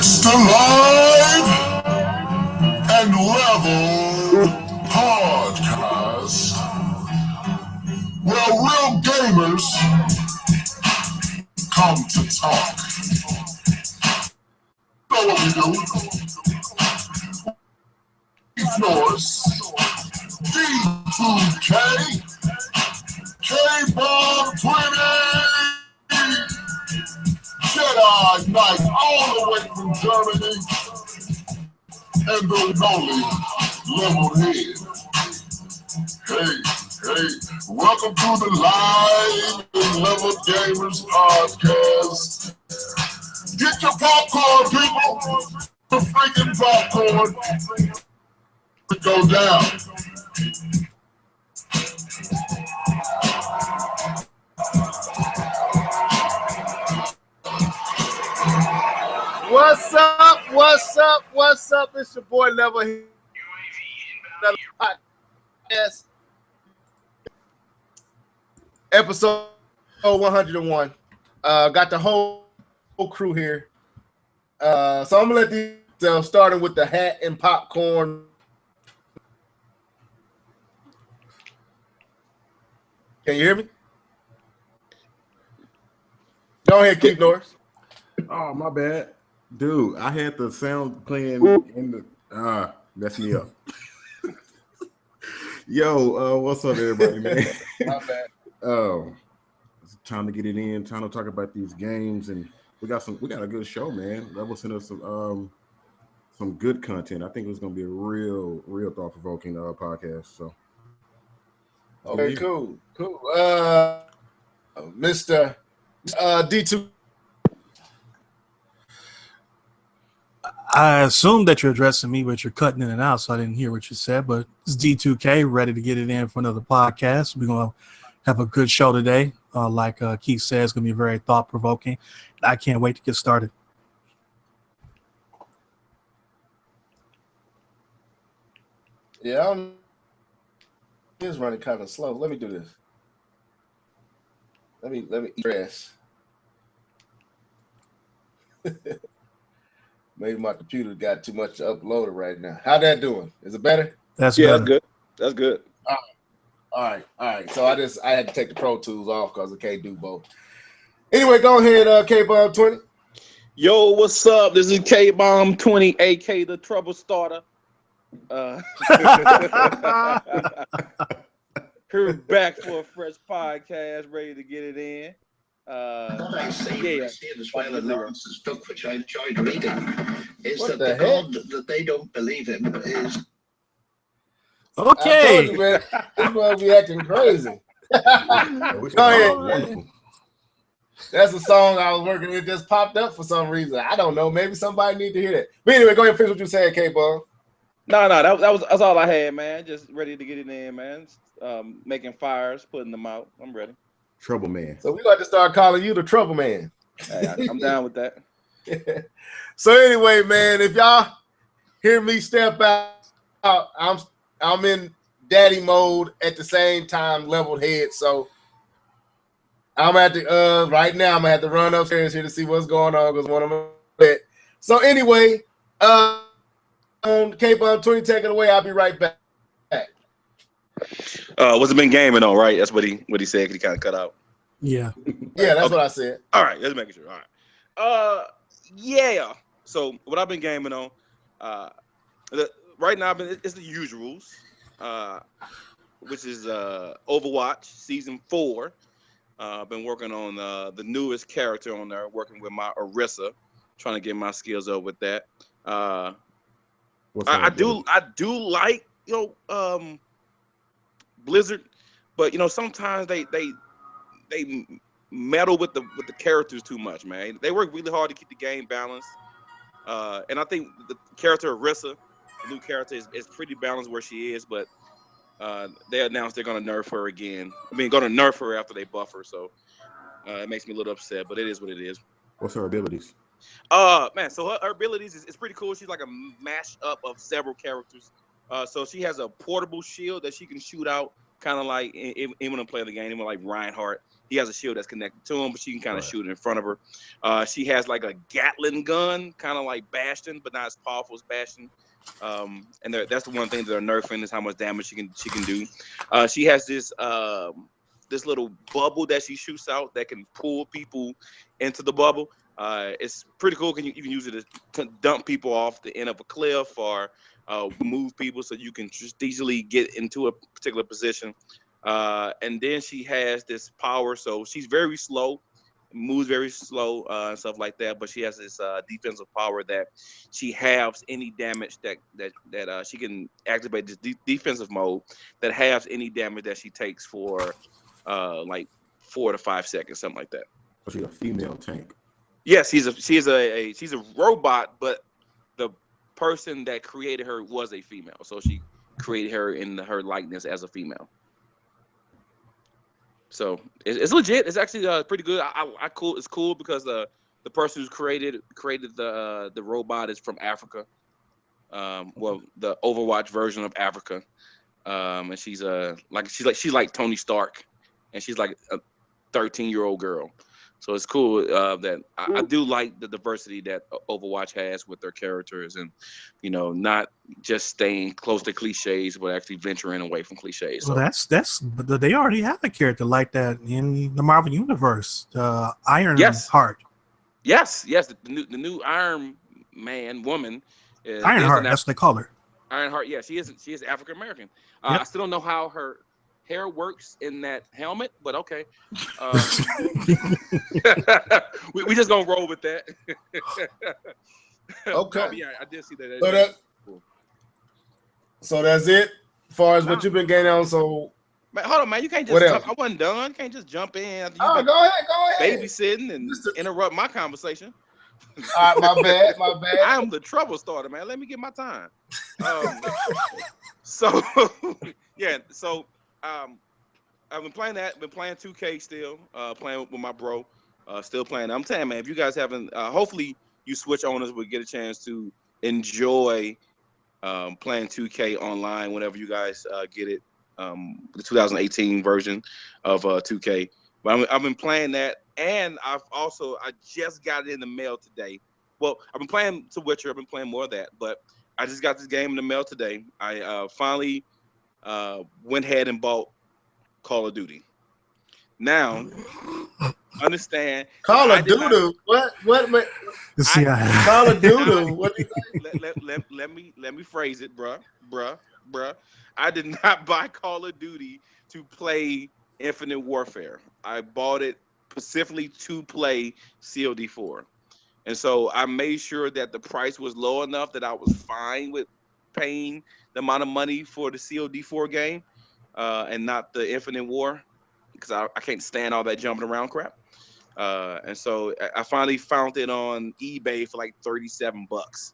It's the live and level podcast where real gamers come to talk. You know what we do? Floors, D2K, K-Bomb 20, Jedi Knight all the way from Germany, and the only level head. Hey, welcome to the Live and Level Gamers Podcast. Get your popcorn, people. The freaking popcorn. Go down. What's up? What's up? What's up? It's your boy Level here. Another podcast. Episode 101. Got the whole crew here. So I'm gonna let these starting with the hat and popcorn. Can you hear me? Go ahead, Keith Norris. Oh, my bad. Dude, I had the sound playing in the messing me up. Yo, what's up, everybody, man? My bad. It's time to get it in, time to talk about these games, and we got a good show, man. Level sent us some good content. I think it was gonna be a real thought-provoking podcast. So okay, cool. Mr. D2. I assume that you're addressing me, but you're cutting in and out, so I didn't hear what you said. But it's D2K, ready to get it in for another podcast. We're going to have a good show today. Like Keith said, it's going to be very thought-provoking. I can't wait to get started. Yeah, it's running kind of slow. Let me do this. Let me eat grass. Maybe my computer got too much uploaded right now. How that doing? Is it better? That's better. That's good. All right. So I had to take the Pro Tools off because I can't do both. Anyway, go ahead, K-Bomb 20. Yo, what's up? This is K-Bomb 20, aka the Trouble Starter. Here back for a fresh podcast, ready to get it in. I see as well in Lawrence's book, which I enjoyed reading, is What that the the God heck? that they don't believe in is I told Okay. you, man, this gonna be acting crazy. Go ahead. That's a song I was working with, just popped up for some reason. I don't know. Maybe somebody need to hear that. But anyway, go ahead and finish what you said, K-Bomb. No, that's all I had, man. Just ready to get it in, man. Making fires, putting them out. I'm ready. Trouble man. So we got to start calling you the Trouble Man. Hey, I'm down with that. So anyway, man, if y'all hear me step out, I'm in daddy mode at the same time, leveled head. So I'm at the right now. I'm gonna have to run upstairs here to see what's going on because one of them. So anyway, on K-Bomb 20, take it away. I'll be right back. What's it been gaming on, right? That's what he said. He kind of cut out. Yeah. Yeah, that's what I said. All right, let's make sure. All right. Yeah. So what I've been gaming on, right now it's the usuals, which is Overwatch Season 4. I've been working on the newest character on there, working with my Orisa, trying to get my skills up with that. I do like Blizzard, but sometimes they meddle with the characters too much, man. They work really hard to keep the game balanced, and I think the character Orisa, the new character, is pretty balanced where she is, but they announced they're gonna nerf her again. Gonna nerf her after they buff her, so it makes me a little upset, but it is what it is. What's her abilities? Man, so her abilities is pretty cool. She's like a mash up of several characters. So she has a portable shield that she can shoot out, kind of like even when I'm playing the game, even like Reinhardt. he has a shield that's connected to him, but she can kind of shoot it in front of her. She has like a Gatling gun, kind of like Bastion, but not as powerful as Bastion. And that's the one thing that they're nerfing is how much damage she can do. She has this this little bubble that she shoots out that can pull people into the bubble. It's pretty cool. You can use it to dump people off the end of a cliff or move people so you can just easily get into a particular position. And then she has this power, so she's very slow, moves very slow and stuff like that. But she has this defensive power that she halves any damage that she can activate this defensive mode that halves any damage that she takes for like 4 to 5 seconds, something like that. So she's a female tank. Yes, she's a robot, but the person that created her was a female, so she created her in her likeness as a female. So it's legit. It's actually pretty good. It's cool because the person who's created the robot is from Africa. Well, the Overwatch version of Africa, and she's like Tony Stark, and she's like a 13-year-old girl. So it's cool that I do like the diversity that Overwatch has with their characters, and not just staying close to cliches, but actually venturing away from cliches. So. Well, but they already have a character like that in the Marvel Universe, Iron Heart. Yes, the new Iron Man woman. Ironheart, that's what they call her. Ironheart, yeah, she is African American. Yep. I still don't know how her hair works in that helmet, but okay. We just gonna roll with that. Okay. Yeah, I did see that. So that's it as far as what you've been getting on. So man, hold on, man. You can't just jump. I wasn't done. You can't just jump in after you go ahead. Babysitting and interrupt my conversation. All right, my bad. I am the trouble starter, man. Let me get my time. So I've been playing that. Been playing 2K still. Playing with my bro. Still playing. I'm telling you, man. If you guys haven't, hopefully you Switch owners will get a chance to enjoy playing 2K online whenever you guys get it. The 2018 version of 2K. But I've been playing that, and I just got it in the mail today. Well, I've been playing The Witcher. I've been playing more of that, but I just got this game in the mail today. I finally went ahead and bought Call of Duty. Now, understand. Call of Duty? What? Call of Duty? What? Let me phrase it, bruh. I did not buy Call of Duty to play Infinite Warfare. I bought it specifically to play COD4. And so I made sure that the price was low enough that I was fine with paying the amount of money for the COD4 game and not the Infinite War, because I can't stand all that jumping around crap. And so I finally found it on eBay for like $37.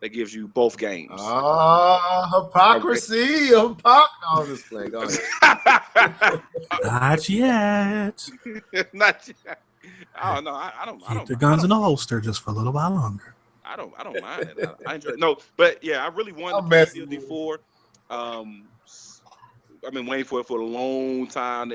That gives you both games. Hypocrisy. No, I'm just playing. Go ahead. Not yet. Not yet. Oh no, I don't. Keep the guns in the holster just for a little while longer. I don't mind it. I enjoy it. No, but yeah, I really wanted to play COD4. I've been waiting for it for a long time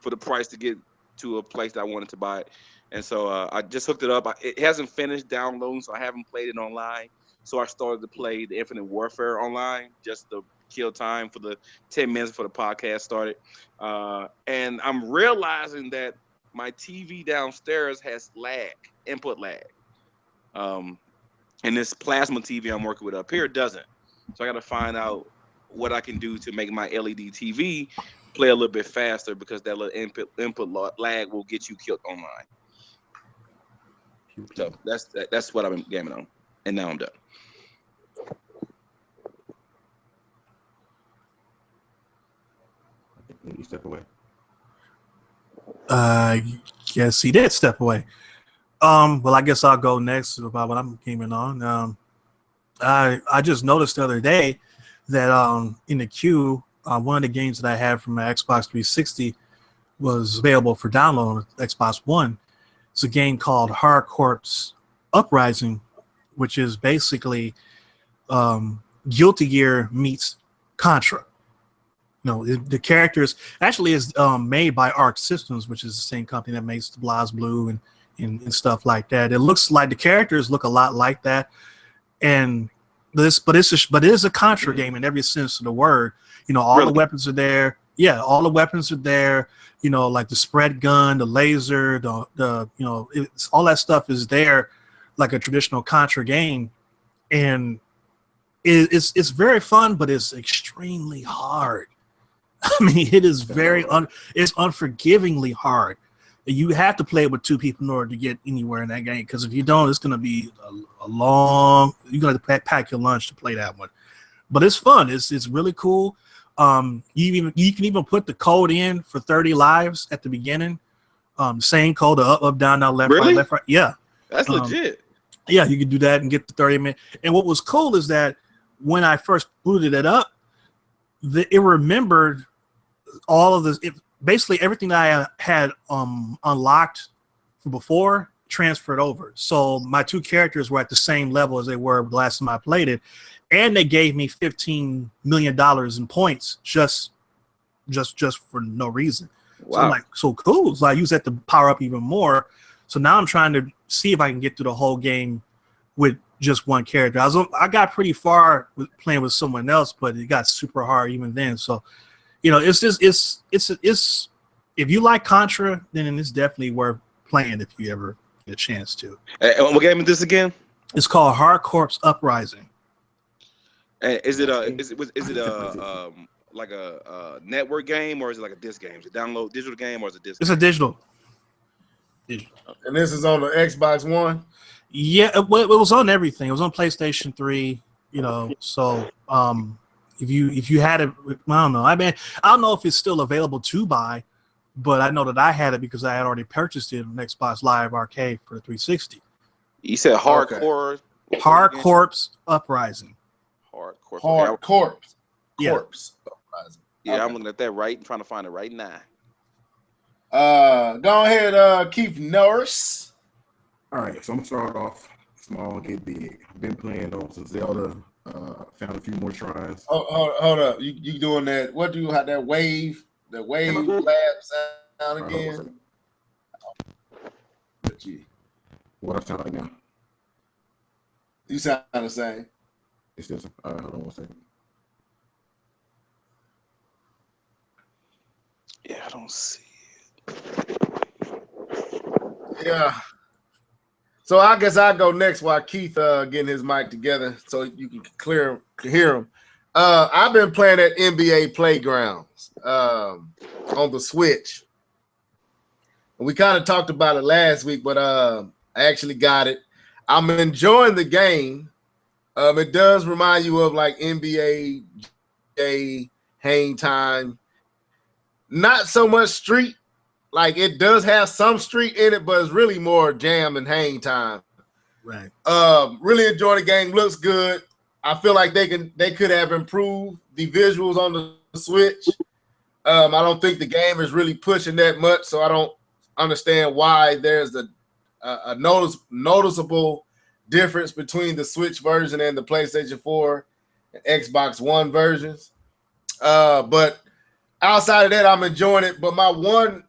for the price to get to a place that I wanted to buy it, and so I just hooked it up. It hasn't finished downloading, so I haven't played it online. So I started to play the Infinite Warfare online just to kill time for the 10 minutes before the podcast started. And I'm realizing that my TV downstairs has input lag. And this plasma TV I'm working with up here doesn't. So I got to find out what I can do to make my LED TV play a little bit faster, because that little input lag will get you killed online. So that's what I've been gaming on. And now I'm done. He stepped away. Yes, he did step away. Well, I guess I'll go next about what I'm gaming on. I just noticed the other day that in the queue, one of the games that I had from my Xbox 360 was available for download on Xbox One. It's a game called Hard Corps Uprising, which is basically Guilty Gear meets Contra. the characters actually is made by Arc Systems, which is the same company that makes the BlazBlue and stuff like that. It looks like the characters look a lot like that, and but it is a Contra game in every sense of the word. All Really? the weapons are there. Yeah, all the weapons are there. Like the spread gun, the laser, it's all that stuff is there, like a traditional Contra game, and it's very fun, but it's extremely hard. I mean, it is it's unforgivingly hard. You have to play it with two people in order to get anywhere in that game, because if you don't, it's going to be a long. You're going to pack your lunch to play that one, but it's fun. It's really cool. You can even put the code in for 30 lives at the beginning. Same code, up, down, left, Really? right, left, right. Yeah, That's legit. yeah, you can do that and get the 30-minute. And what was cool is that when I first booted it up, it remembered all of this. Basically everything that I had unlocked from before transferred over. So my two characters were at the same level as they were the last time I played it, and they gave me $15 million in points just for no reason. Wow. So I'm like, so cool. So I use that to power up even more. So now I'm trying to see if I can get through the whole game with just one character. I got pretty far with playing with someone else, but it got super hard even then. So, it's if you like Contra, then it's definitely worth playing if you ever get a chance to. What game is this again? It's called Hard Corps Uprising. Is it like a network game, or is it like a disc game? Is it download digital game, or is it disc? It's a digital. And this is on the Xbox One. Yeah, it was on everything. It was on PlayStation 3. So if you had it, I don't know. I mean, I don't know if it's still available to buy, but I know that I had it because I had already purchased it on Xbox Live Arcade for the 360. You said hardcore. Okay. Hard Corps Uprising. Hardcore. Hard Corpse. Yeah. Corpse. Uprising. Yeah, Okay. I'm looking at that right. I'm trying to find it right now. Go ahead, Keith Norris. All right, so I'm gonna start off small and get big. I've been playing on some Zelda. Found a few more shrines. Hold up. You doing that? What do you have that wave? The wave lab sound again? What I sound like now? You sound the same. It's just hold on one second. Yeah, I don't see it. Yeah. So I guess I'll go next while Keith getting his mic together so you can hear him. I've been playing at NBA Playgrounds on the Switch. And we kind of talked about it last week, but I actually got it. I'm enjoying the game. It does remind you of like NBA Hang Time. Not so much street. Like it does have some street in it, but it's really more jam and hang time. Right. Really enjoy the game. Looks good. I feel like they could have improved the visuals on the Switch. I don't think the game is really pushing that much, so I don't understand why there's a noticeable difference between the Switch version and the PlayStation 4 and Xbox One versions. But outside of that, I'm enjoying it. But my one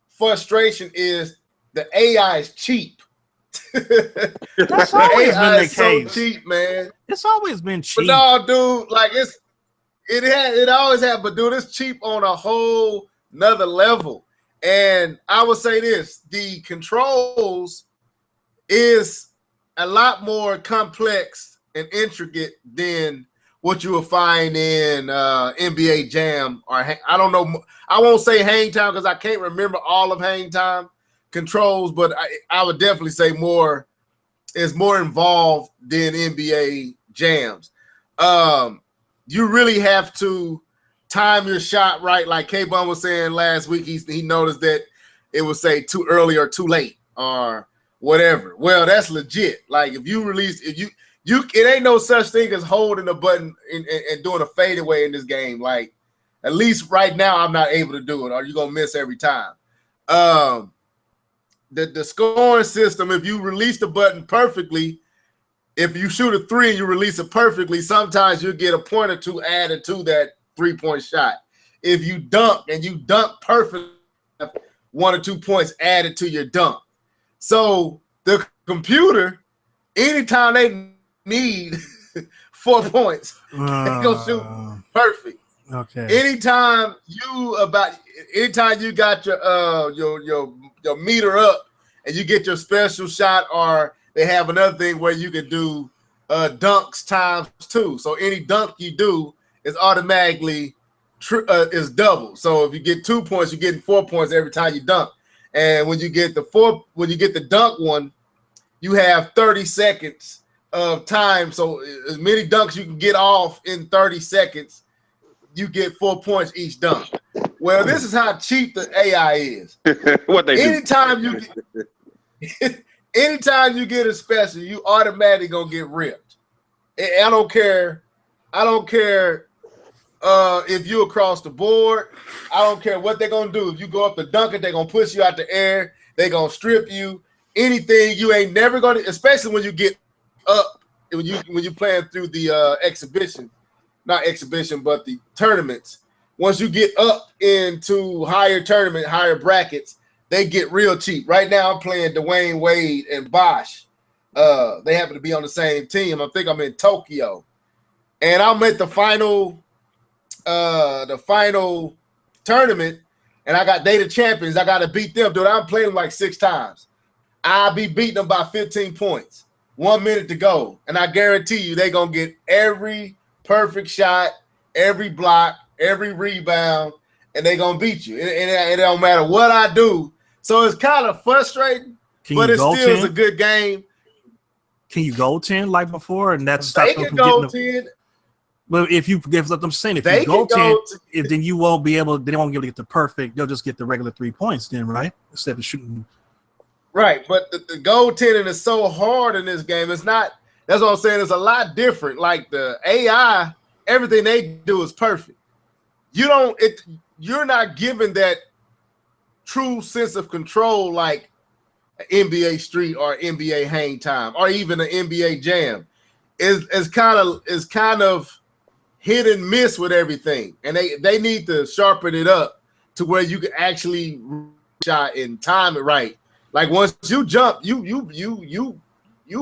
frustration is the AI is cheap. That's always been the case. So cheap, man. It's always been cheap. But no, dude, like it always had, but dude, it's cheap on a whole nother level. And I would say this: the controls is a lot more complex and intricate than what you will find in NBA Jam or I don't know. I won't say Hang Time because I can't remember all of Hang Time controls, but I would definitely say is more involved than NBA Jams. You really have to time your shot right, like K-Bun was saying last week. He noticed that it would say too early or too late or whatever. Well, that's legit. Like if you it ain't no such thing as holding a button and doing a fadeaway in this game. Like at least right now, I'm not able to do it, or you're gonna miss every time. The scoring system, if you release the button perfectly, if you shoot a 3 and you release it perfectly, sometimes you'll get a point or two added to that 3-point shot. if you dunk and you dunk perfectly, 1 or 2 points added to your dunk. So the computer, anytime they need 4 points, they gonna shoot perfect. Okay. Anytime you got your meter up and you get your special shot, or they have another thing where you can do dunks times 2. So any dunk you do is automatically is double. So if you get 2 points, you're getting 4 points every time you dunk. And when you get the dunk one, you have 30 seconds of time. So as many dunks you can get off in 30 seconds, you get 4 points each dunk. Well, this is how cheap the AI is. What they anytime you get a special, you automatically gonna get ripped. I don't care if you across the board. I don't care what they're gonna do. If you go up to dunk it, they're gonna push you out the air. They're gonna strip you. Anything you ain't never gonna, especially when you get up, when you playing through the exhibition, not exhibition, but the tournaments. Once you get up into higher brackets, they get real cheap. Right now, I'm playing Dwayne Wade and Bosch. They happen to be on the same team. I think I'm in Tokyo, and I'm at the final tournament, and they the champions. I got to beat them, dude. I'm playing them like 6 times. I'll be beating them by 15 points. 1 minute to go, and I guarantee you they gonna get every perfect shot, every block, every rebound, and they gonna beat you. And it don't matter what I do. So it's kind of frustrating, but it still is a good game. Can you go 10 like before? And that's they can go 10. Well, if you I'm saying if you go 10, then you won't be able. They won't be able to get the perfect. They'll just get the regular 3 points, then, right? Instead of shooting. Right, but the goaltending is so hard in this game. It's not. That's what I'm saying. It's a lot different. Like the AI, everything they do is perfect. You're not given that true sense of control like NBA Street or NBA Hang Time or even an NBA Jam. Is kind of hit and miss with everything, and they need to sharpen it up to where you can actually shot and time it right. Like once you jump, you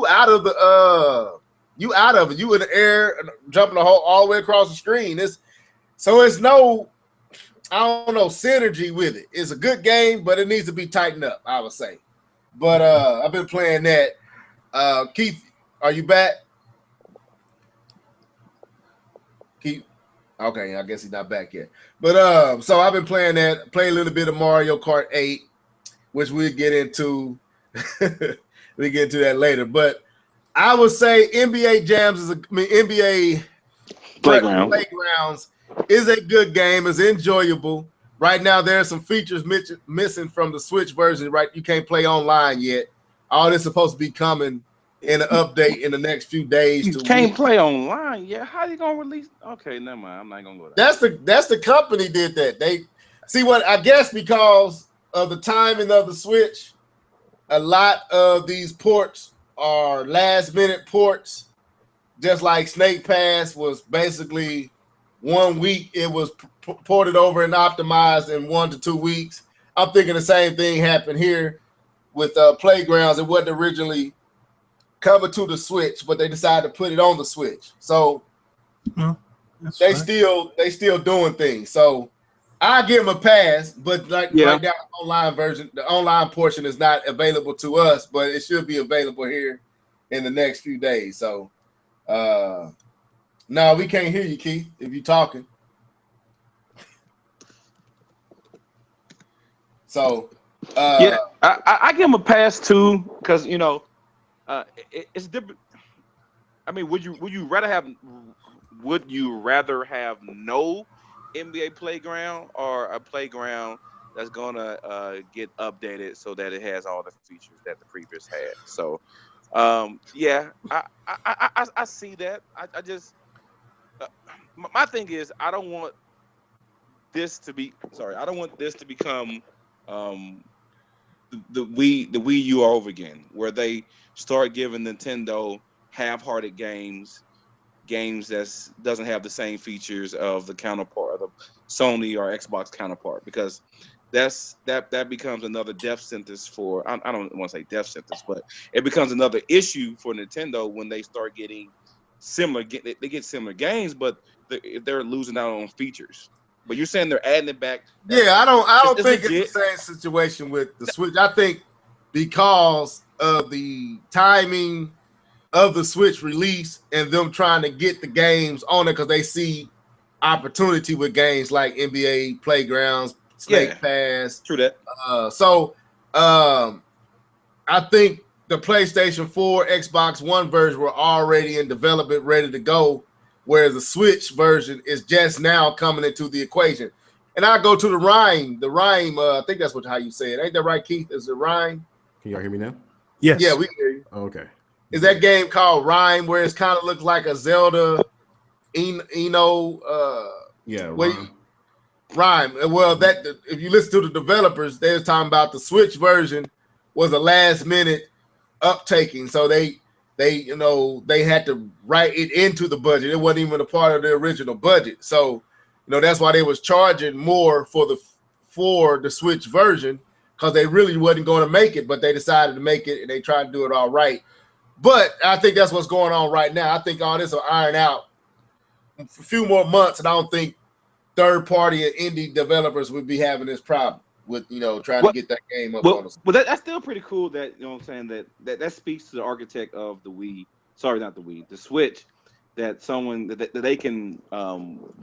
out of the you out of it. You in the air, jumping all the way across the screen. It's no, I don't know, synergy with it. It's a good game, but it needs to be tightened up, I would say. But I've been playing that. Keith, are you back? Keith, okay, I guess he's not back yet. But so I've been playing that. Play a little bit of Mario Kart 8. Which we'll get into. We get into that later. But I would say NBA NBA Playgrounds is a good game. It's enjoyable. Right now, there are some features missing from the Switch version. Right, you can't play online yet. All this is supposed to be coming in an update in the next few days. You can't play online. Yeah, how you gonna release? Okay, never mind. I'm not gonna go there. That's the company did that. They see what I guess because of the timing of the Switch, a lot of these ports are last-minute ports. Just like Snake Pass was basically 1 week, it was ported over and optimized in 1 to 2 weeks. I'm thinking the same thing happened here with Playgrounds. It wasn't originally coming to the Switch, but they decided to put it on the Switch. So they still doing things. So I give them a pass, but right now the online portion is not available to us, but it should be available here in the next few days. So no, we can't hear you, Keith, if you're talking. So I give them a pass too, because it's different. I mean, would you rather have no NBA playground or a playground that's gonna get updated so that it has all the features that the previous had? So I see that. I just my thing is I don't want this to become the Wii U all over again, where they start giving Nintendo half-hearted games games that doesn't have the same features of the counterpart, of the Sony or Xbox counterpart, because that becomes another death sentence for, I don't want to say death sentence, but it becomes another issue for Nintendo when they start getting similar. They get similar games, but they're losing out on features. But you're saying they're adding it back. Yeah, I don't think legit. it's the same situation with the Switch. I think because of the timing of the Switch release and them trying to get the games on it, because they see opportunity with games like NBA Playgrounds, Snake Pass. True that. I think the PlayStation 4, Xbox One version were already in development, ready to go, whereas the Switch version is just now coming into the equation. And I go to the Rhyme. I think that's how you say it. Ain't that right, Keith? Is it Rhyme? Can y'all hear me now? Yes. Yeah, we can hear you. Okay. Is that game called Rhyme, where it's kind of looks like a Zelda, Rhyme. Well, if you listen to the developers, they were talking about the Switch version was a last minute uptaking, so they had to write it into the budget. It wasn't even a part of the original budget, so that's why they was charging more for the Switch version, because they really wasn't going to make it, but they decided to make it and they tried to do it all right. But I think that's what's going on right now. I think all this will iron out a few more months, and I don't think third-party and indie developers would be having this problem with trying to get that game up on us. But that's still pretty cool. That what I'm saying, that speaks to the architect of the Wii. Sorry, not the Wii, the Switch. That they can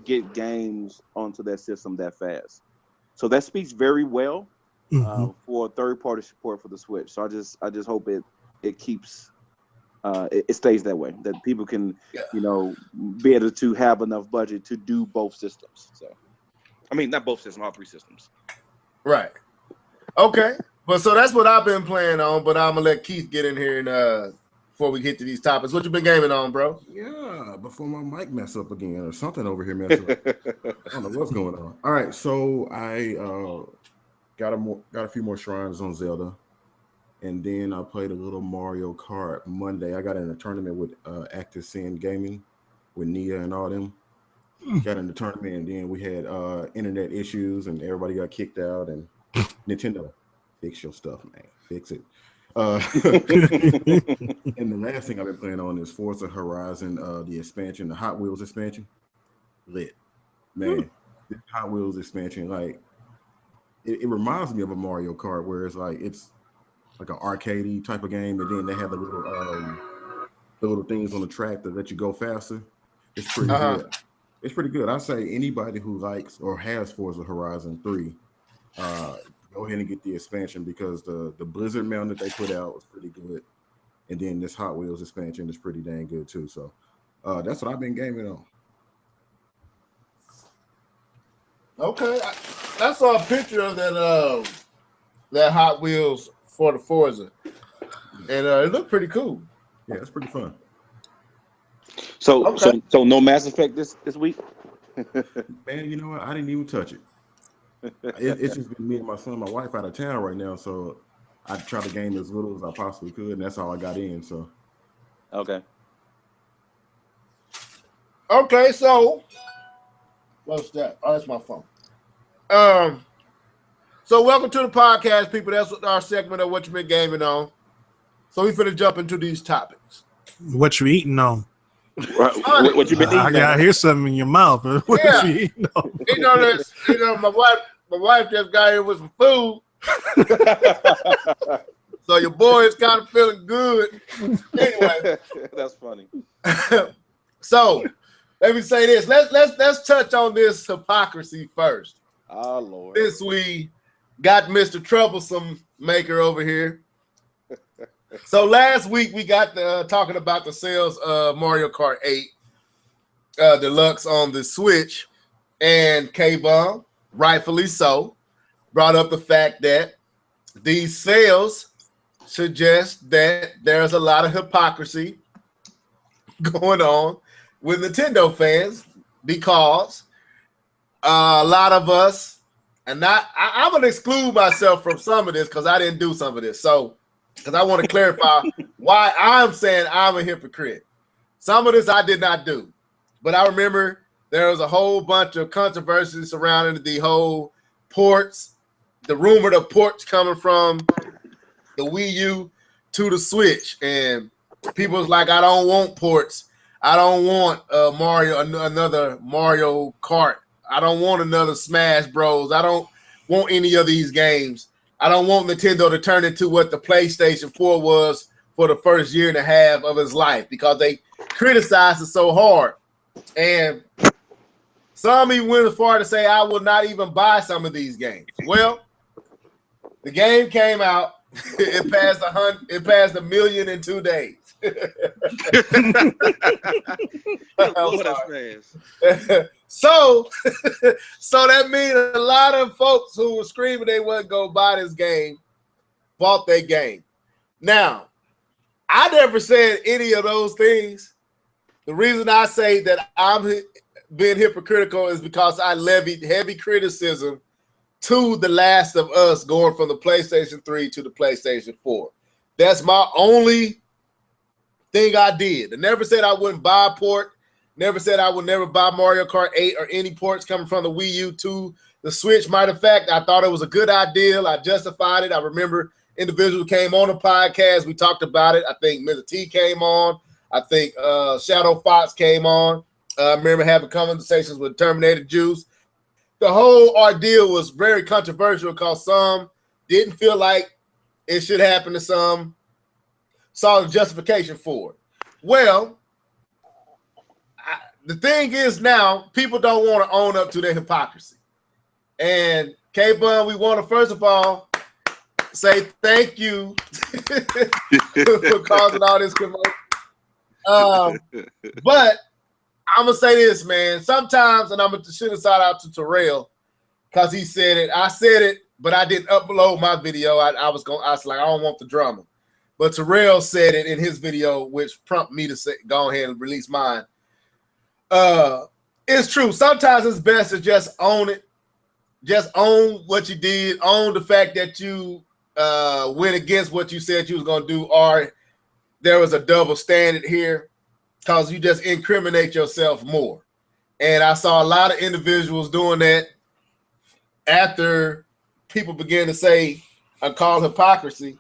get games onto that system that fast. So that speaks very well for third-party support for the Switch. So I just hope it keeps. It stays that way, that people can, be able to have enough budget to do both systems. So, I mean, not both systems, all three systems. Right. Okay. Well, so that's what I've been playing on, but I'm gonna let Keith get in here and before we get to these topics. What you been gaming on, bro? Yeah, before my mic mess up again or something over here mess up. I don't know what's going on. All right, so I got a few more shrines on Zelda. And then I played a little Mario Kart Monday. I got in a tournament with Active Sin Gaming with Nia and all them. Got in the tournament, and then we had internet issues, and everybody got kicked out. And Nintendo, fix your stuff, man. Fix it. And the last thing I've been playing on is Forza Horizon, the expansion, the Hot Wheels expansion. Lit. Man, this Hot Wheels expansion, like, it reminds me of a Mario Kart, where it's like it's like an arcadey type of game, and then they have the little things on the track that let you go faster. It's pretty good. It's pretty good. I say anybody who likes or has Forza Horizon 3, go ahead and get the expansion, because the Blizzard mount that they put out was pretty good, and then this Hot Wheels expansion is pretty dang good too. So that's what I've been gaming on. Okay, I saw a picture of that Hot Wheels for the Forza, and it looked pretty cool. Yeah, it's pretty fun. So no Mass Effect this week? Man, you know what? I didn't even touch it. It's just been me and my son, my wife out of town right now, so I try to game as little as I possibly could, and that's all I got in. So okay, so what's that? Oh, that's my phone. So welcome to the podcast, people. That's our segment of what you've been gaming on. So we finna jump into these topics. What you eating on? What you been eating? I hear something in your mouth. What you eating on? My wife just got here with some food. So your boy is kind of feeling good. Anyway, that's funny. So let me say this. Let's touch on this hypocrisy first. Oh Lord. Since we got Mr. Troublesome Maker over here. So last week we got talking about the sales of Mario Kart 8 Deluxe on the Switch, and K-Bomb, rightfully so, brought up the fact that these sales suggest that there's a lot of hypocrisy going on with Nintendo fans, because a lot of us, and I'm going to exclude myself from some of this because I didn't do some of this. So, because I want to clarify why I'm saying I'm a hypocrite. Some of this I did not do. but I remember there was a whole bunch of controversy surrounding the whole ports, the rumored of ports coming from the Wii U to the Switch, and people was like, I don't want ports. I don't want another Mario Kart. I don't want another Smash Bros. I don't want any of these games. I don't want Nintendo to turn into what the PlayStation 4 was for the first year and a half of its life, because they criticized it so hard. And some even went as far to say I will not even buy some of these games. Well, the game came out. It passed 1 million in 2 days. So that means a lot of folks who were screaming they wasn't gonna buy this game bought their game. Now, I never said any of those things. The reason I say that I'm being hypocritical is because I levied heavy criticism to The Last of Us going from the PlayStation 3 to the PlayStation 4. That's my only thing I did. I never said I wouldn't buy a port. Never said I would never buy Mario Kart 8 or any ports coming from the Wii U to the Switch. Matter of fact, I thought it was a good idea. I justified it. I remember individuals came on the podcast. We talked about it. I think Mr. T came on. I think Shadow Fox came on. I remember having conversations with Terminator Juice. The whole ordeal was very controversial because some didn't feel like it should happen to some, saw the justification for it. Well, the thing is now, people don't want to own up to their hypocrisy. And K-Bun, we want to first of all say thank you for causing all this commotion. But I'm gonna say this, man. Sometimes, and I'm gonna shoot a shout out to Terrell because he said it. I said it, but I didn't upload my video. I was like, I don't want the drama. But Terrell said it in his video, which prompted me to say, go ahead and release mine. It's true. Sometimes it's best to just own it. Just own what you did. Own the fact that you went against what you said you was gonna do, or there was a double standard here, because you just incriminate yourself more. And I saw a lot of individuals doing that after people began to say I call hypocrisy.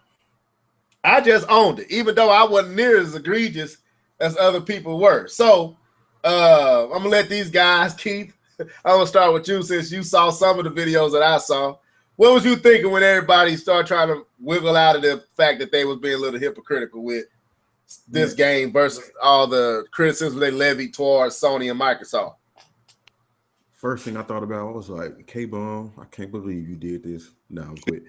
I just owned it, even though I wasn't near as egregious as other people were. So I'm gonna let these guys, Keith, I'm gonna start with you since you saw some of the videos that I saw. What was you thinking when everybody started trying to wiggle out of the fact that they was being a little hypocritical with this game versus all the criticism they levied towards Sony and Microsoft? First thing I thought about was like, K-Bum, I can't believe you did this. No, I'm quit.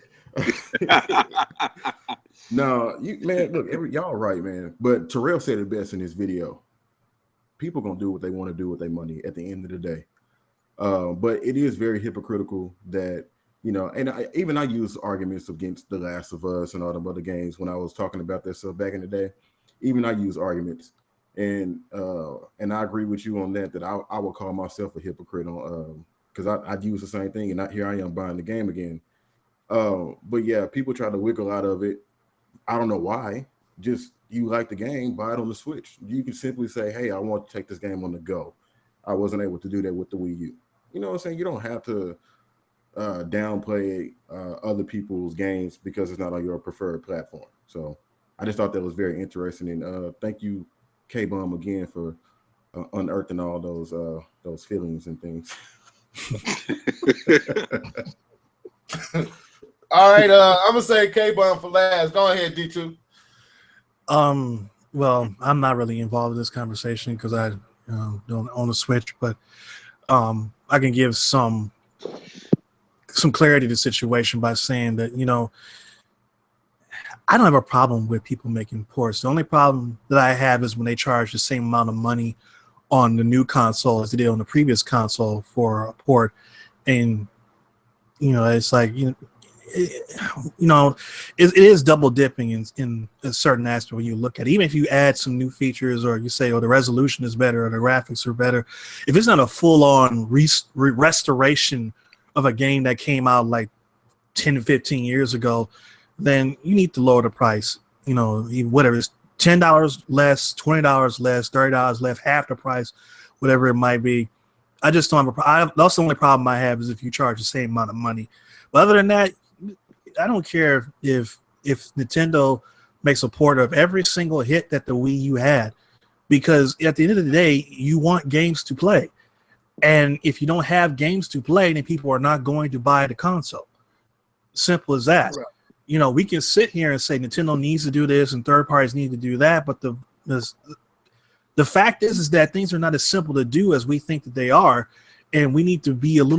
No, man, look, y'all right, man. But Terrell said it best in his video. People gonna do what they want to do with their money at the end of the day. But it is very hypocritical that, you know, and I use arguments against The Last of Us and all them other games when I was talking about that stuff back in the day. Even I use arguments, and I agree with you on that. That I will call myself a hypocrite on because I'd use the same thing, and here I am buying the game again. But yeah, people try to wiggle out of it. I don't know why. Just you like the game, buy it on the Switch. You can simply say, "Hey, I want to take this game on the go." I wasn't able to do that with the Wii U. You know what I'm saying? You don't have to downplay other people's games because it's not on your preferred platform. So I just thought that was very interesting, and thank you, K-Bum, again for unearthing all those feelings and things. All right, I'm gonna say K-Bum for last. Go ahead, D2. Well, I'm not really involved in this conversation because I don't own a Switch, but I can give some clarity to the situation by saying that, you know, I don't have a problem with people making ports. The only problem that I have is when they charge the same amount of money on the new console as they did on the previous console for a port. And, you know, it's like, it is double dipping in a certain aspect when you look at it. Even if you add some new features or you say, oh, the resolution is better or the graphics are better, if it's not a full-on restoration of a game that came out like 10 to 15 years ago, then you need to lower the price. You know, whatever it's $10 less, $20 less, $30 less, half the price, whatever it might be. I just don't have that's the only problem I have is if you charge the same amount of money. But other than that, I don't care if Nintendo makes a port of every single hit that the Wii U had, because at the end of the day, you want games to play. And if you don't have games to play, then people are not going to buy the console. Simple as that. Right. You know, we can sit here and say Nintendo needs to do this and third parties need to do that, but the fact is that things are not as simple to do as we think that they are, and we need to be give a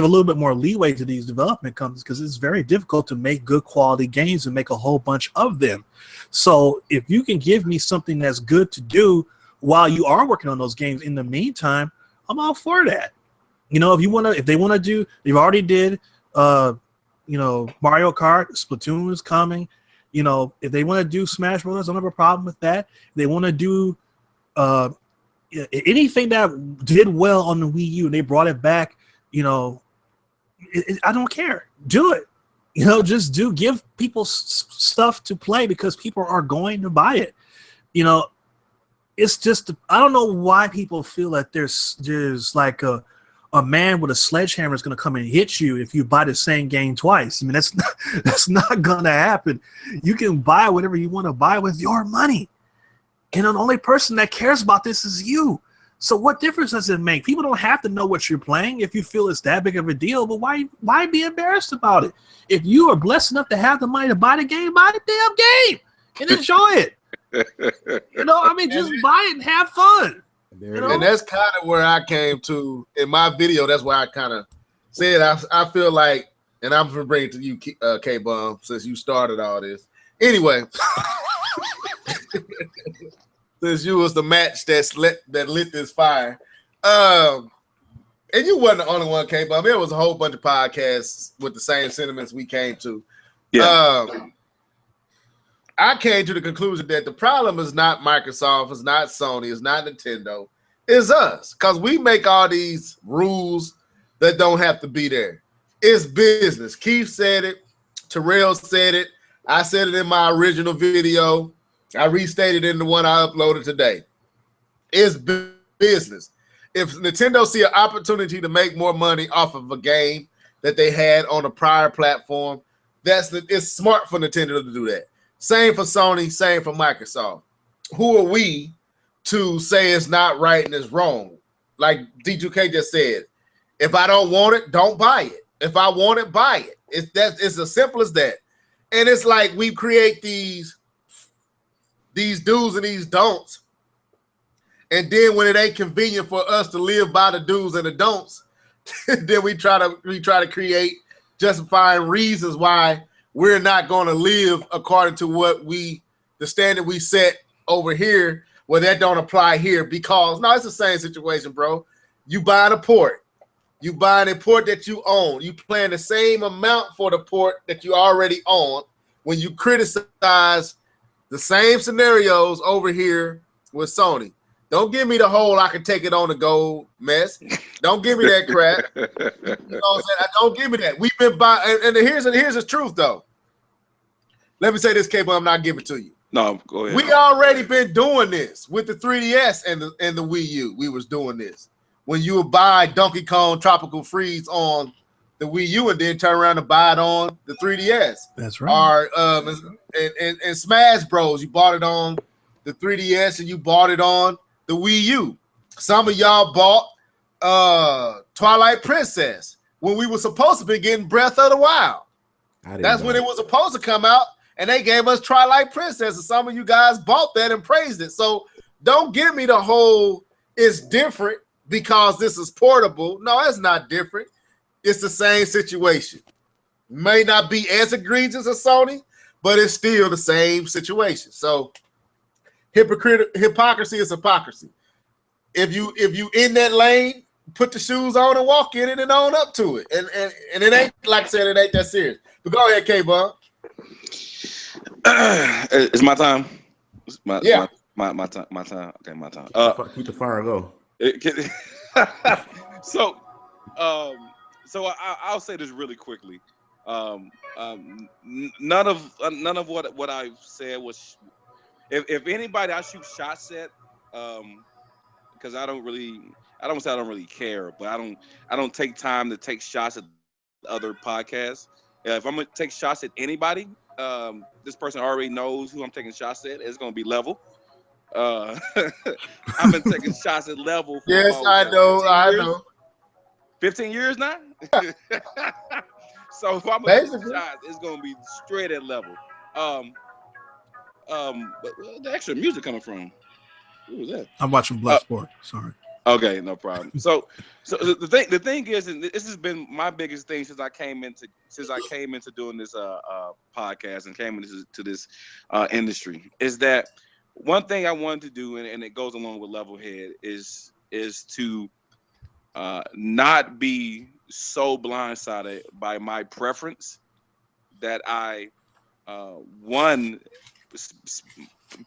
little bit more leeway to these development companies, because it's very difficult to make good quality games and make a whole bunch of them. So if you can give me something that's good to do while you are working on those games in the meantime, I'm all for that. You know, if they want to do, they've already did, you know, Mario Kart, Splatoon is coming. You know, if they want to do Smash Brothers, I don't have a problem with that. If they want to do anything that did well on the Wii U and they brought it back, you know, I don't care. Do it. You know, just give people stuff to play, because people are going to buy it. You know, it's just, I don't know why people feel that there's like a man with a sledgehammer is going to come and hit you if you buy the same game twice. I mean, that's not going to happen. You can buy whatever you want to buy with your money. And the only person that cares about this is you. So what difference does it make? People don't have to know what you're playing if you feel it's that big of a deal, but why be embarrassed about it? If you are blessed enough to have the money to buy the game, buy the damn game and enjoy it. You know, I mean, just buy it and have fun. You know? And that's kind of where I came to in my video. That's why I kind of said I feel like, and I'm going to bring it to you, K-Bum, since you started all this. Anyway, since you was the match that lit this fire, and you wasn't the only one, K-Bum. There was a whole bunch of podcasts with the same sentiments we came to. Yeah. I came to the conclusion that the problem is not Microsoft, it's not Sony, it's not Nintendo, it's us, because we make all these rules that don't have to be there. It's business. Keith said it, Terrell said it, I said it in my original video, I restated it in the one I uploaded today. It's business. If Nintendo see an opportunity to make more money off of a game that they had on a prior platform, it's smart for Nintendo to do that. Same for Sony, same for Microsoft. Who are we to say it's not right and it's wrong? Like D2K just said, if I don't want it, don't buy it. If I want it, buy it. It's as simple as that. And it's like we create these do's and these don'ts. And then when it ain't convenient for us to live by the do's and the don'ts, then we try to create justifying reasons why we're not going to live according to the standard we set over here, where that don't apply here, because no, it's the same situation, bro. You buying a port. You buying a port that you own. You paying the same amount for the port that you already own. When you criticize the same scenarios over here with Sony, don't give me the whole I can take it on the go mess. Don't give me that crap. You know what I'm saying? Don't give me that. We've been buying, and here's the truth though. Let me say this, Cable, I'm not giving it to you. No, go ahead. We already been doing this with the 3DS and the Wii U. We was doing this. When you would buy Donkey Kong Tropical Freeze on the Wii U and then turn around and buy it on the 3DS. That's right. Or and Smash Bros, you bought it on the 3DS and you bought it on the Wii U. Some of y'all bought Twilight Princess when we were supposed to be getting Breath of the Wild. That's when it was supposed to come out, and they gave us Twilight Princess, and some of you guys bought that and praised it. So don't give me the whole it's different because this is portable. No, it's not different. It's the same situation. May not be as egregious as Sony, but it's still the same situation. So hypocrisy is hypocrisy. If you in that lane, put the shoes on and walk in it and own up to it. And it ain't, like I said, it ain't that serious. But go ahead, K-Bun. It's my time. My time. Okay, my time. Keep the fire low. So I'll say this really quickly. None of what I've said was. If anybody I shoot shots at, because I don't say I don't really care, but I don't take time to take shots at other podcasts. If I'm gonna take shots at anybody, this person already knows who I'm taking shots at. It's gonna be Level. I've been taking shots at Level for Yes, about I know. 15 I years. know. 15 years now. So if I'm gonna take Basically. shots, it's gonna be straight at Level. But where the extra music coming from? Who was that? I'm watching Bloodsport. Sorry. Okay, no problem. So the thing is, and this has been my biggest thing since I came into doing this podcast and came into this industry, is that one thing I wanted to do, and it goes along with Level Head, is to not be so blindsided by my preference that I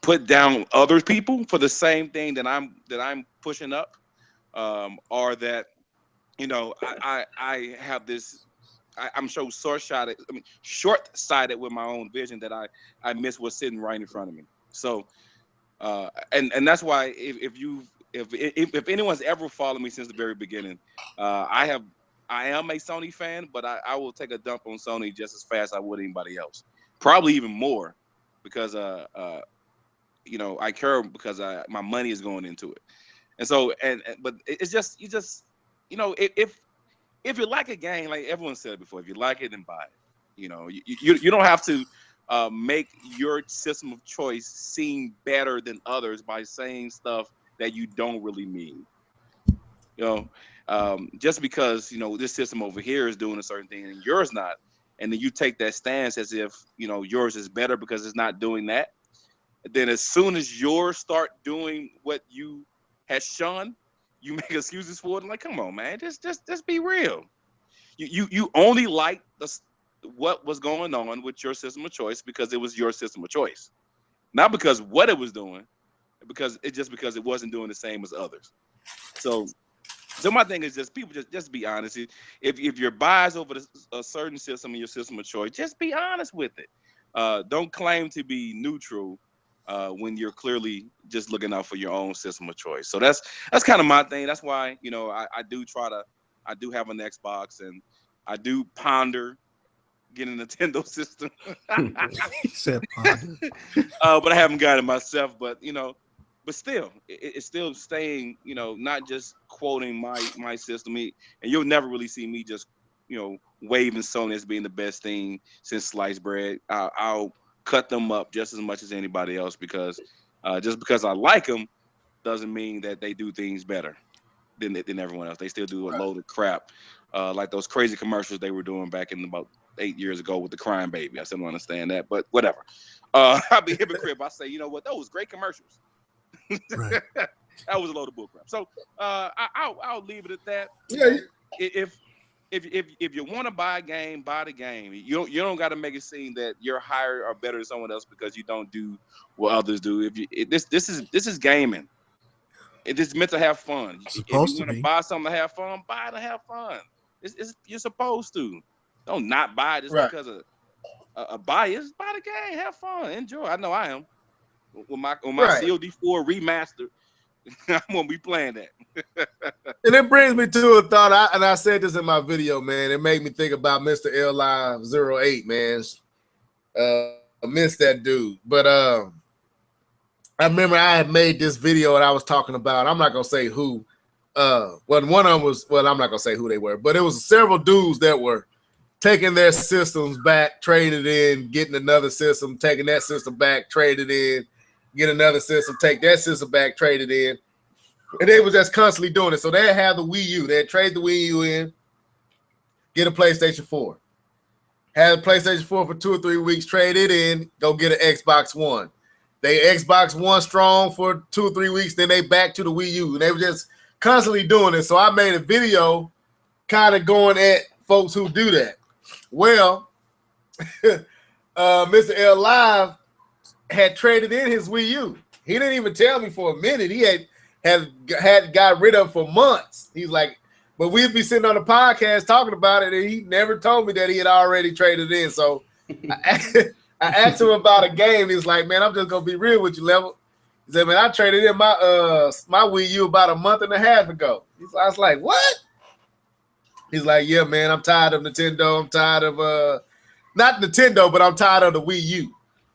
put down other people for the same thing that I'm pushing up, or that, you know, I have this, I'm so short-sighted with my own vision that I miss what's sitting right in front of me. So and that's why if anyone's ever followed me since the very beginning, I am a Sony fan, but I will take a dump on Sony just as fast as I would anybody else, probably even more, because you know, I care because my money is going into it. And so, but it's just, you know, if you like a game, like everyone said before, if you like it, then buy it. You know, you don't have to make your system of choice seem better than others by saying stuff that you don't really mean. You know, just because, you know, this system over here is doing a certain thing and yours not, and then you take that stance as if, you know, yours is better because it's not doing that. Then as soon as yours start doing what you had shunned, you make excuses for it. I'm like, come on, man, just be real. You only like what was going on with your system of choice because it was your system of choice, not because what it was doing, because it wasn't doing the same as others. So my thing is just people just be honest. If you're biased over a certain system in your system of choice, just be honest with it. Don't claim to be neutral when you're clearly just looking out for your own system of choice. So that's kind of my thing. That's why, you know, I do have an Xbox, and I do ponder getting a Nintendo system. He said ponder. But I haven't got it myself. But, you know, but still, it's still staying, you know, not just quoting my system. And you'll never really see me just, you know, waving Sony as being the best thing since sliced bread. I'll cut them up just as much as anybody else, because just because I like them doesn't mean that they do things better than everyone else. They still do a load of crap, like those crazy commercials they were doing back in about 8 years ago with the crying baby. I still don't understand that, but whatever. I'll be hypocrite if I say, you know what, those great commercials. Right. That was a load of bull crap. So I'll leave it at that. Yeah. If you want to buy a game, buy the game. You don't got to make it seem that you're higher or better than someone else because you don't do what others do. This is gaming. It is meant to have fun. If you want to buy something to have fun, buy it to have fun. You're supposed to. Don't not buy it just because of a bias. Buy the game, have fun, enjoy. I know I am. With my COD4 remaster, I'm gonna be playing that. And it brings me to a thought, I said this in my video, man. It made me think about Mr. L-Live08, man. I miss that dude. But I remember I had made this video and I was talking about, I'm not gonna say who. Well, one of them was, well, I'm not gonna say who they were, but it was several dudes that were taking their systems back, traded in, getting another system, taking that system back, traded in, get another system, take that system back, trade it in. And they was just constantly doing it. So they'd have the Wii U. They'd trade the Wii U in, get a PlayStation 4. Have a PlayStation 4 for 2 or 3 weeks, trade it in, go get an Xbox One. They Xbox One strong for 2 or 3 weeks, then they back to the Wii U. And they were just constantly doing it. So I made a video kind of going at folks who do that. Well, Mr. L Live had traded in his Wii U. He didn't even tell me for a minute. He had got rid of it for months. He's like, but we'd be sitting on the podcast talking about it, and he never told me that he had already traded in. So I asked him about a game. He's like, man, I'm just gonna be real with you, Level. He said, man, I traded in my Wii U about a month and a half ago. I was like, what? He's like, yeah, man, I'm tired of Nintendo. I'm tired of not Nintendo, but I'm tired of the Wii U.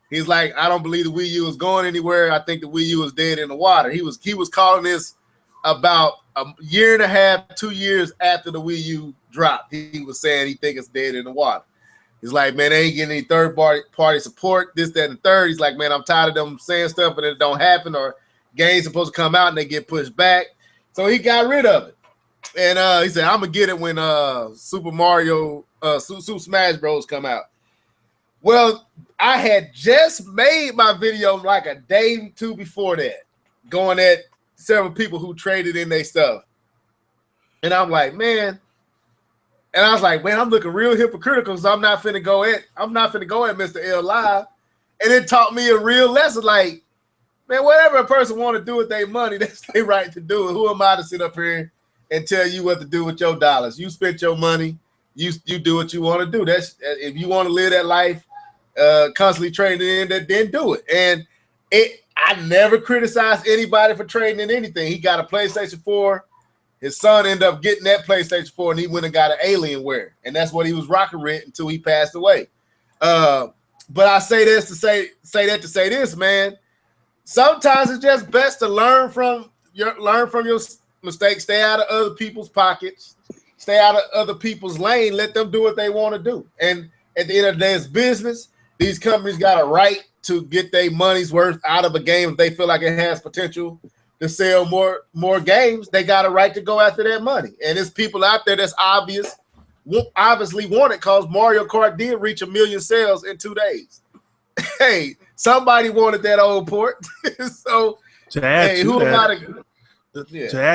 He's like, I don't believe the Wii U is going anywhere. I think the Wii U is dead in the water. He was calling this about a year and a half, 2 years after the Wii U dropped. He was saying he think it's dead in the water. He's like, man, they ain't getting any third party support, this, that, and the third. He's like, man, I'm tired of them saying stuff and it don't happen, or games supposed to come out and they get pushed back. So he got rid of it. And he said, I'm gonna get it when Super Smash Bros. Come out. Well, I had just made my video like a day or two before that, going at several people who traded in their stuff. And I'm like, man. And I was like, man, I'm looking real hypocritical because I'm not finna go at Mr. L Live. And it taught me a real lesson. Like, man, whatever a person want to do with their money, that's their right to do it. Who am I to sit up here and tell you what to do with your dollars? You spent your money, you do what you want to do. That's if you want to live that life, constantly trading in, then do it. And I never criticized anybody for trading in anything. He got a PlayStation 4. His son ended up getting that PlayStation 4, and he went and got an Alienware, and that's what he was rocking with until he passed away. But I say this to say this, man. Sometimes it's just best to learn from your mistakes. Stay out of other people's pockets. Stay out of other people's lane. Let them do what they want to do. And at the end of the day, it's business. These companies got a right to get their money's worth out of a game if they feel like it has potential to sell more games. They got a right to go after that money. And there's people out there that's obviously want it because Mario Kart did reach 1 million sales in 2 days. Hey, somebody wanted that old port. So to add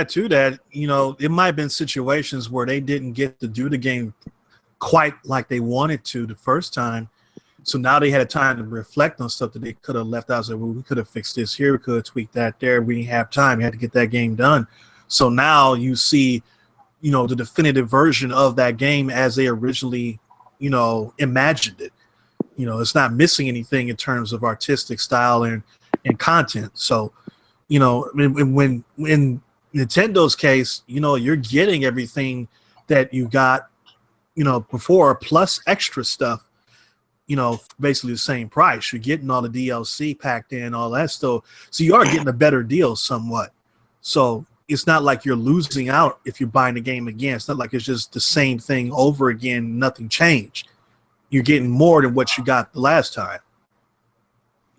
to that, you know, it might have been situations where they didn't get to do the game quite like they wanted to the first time. So now they had a time to reflect on stuff that they could have left out. So well, we could have fixed this here, we could have tweaked that there. We didn't have time. We had to get that game done. So now you see, you know, the definitive version of that game as they originally, you know, imagined it. You know, it's not missing anything in terms of artistic style and content. So, you know, when in Nintendo's case, you know, you're getting everything that you got, you know, before plus extra stuff. You know, basically the same price. You're getting all the DLC packed in, all that stuff. So you are getting a better deal somewhat. So it's not like you're losing out if you're buying the game again. It's not like it's just the same thing over again, nothing changed. You're getting more than what you got the last time.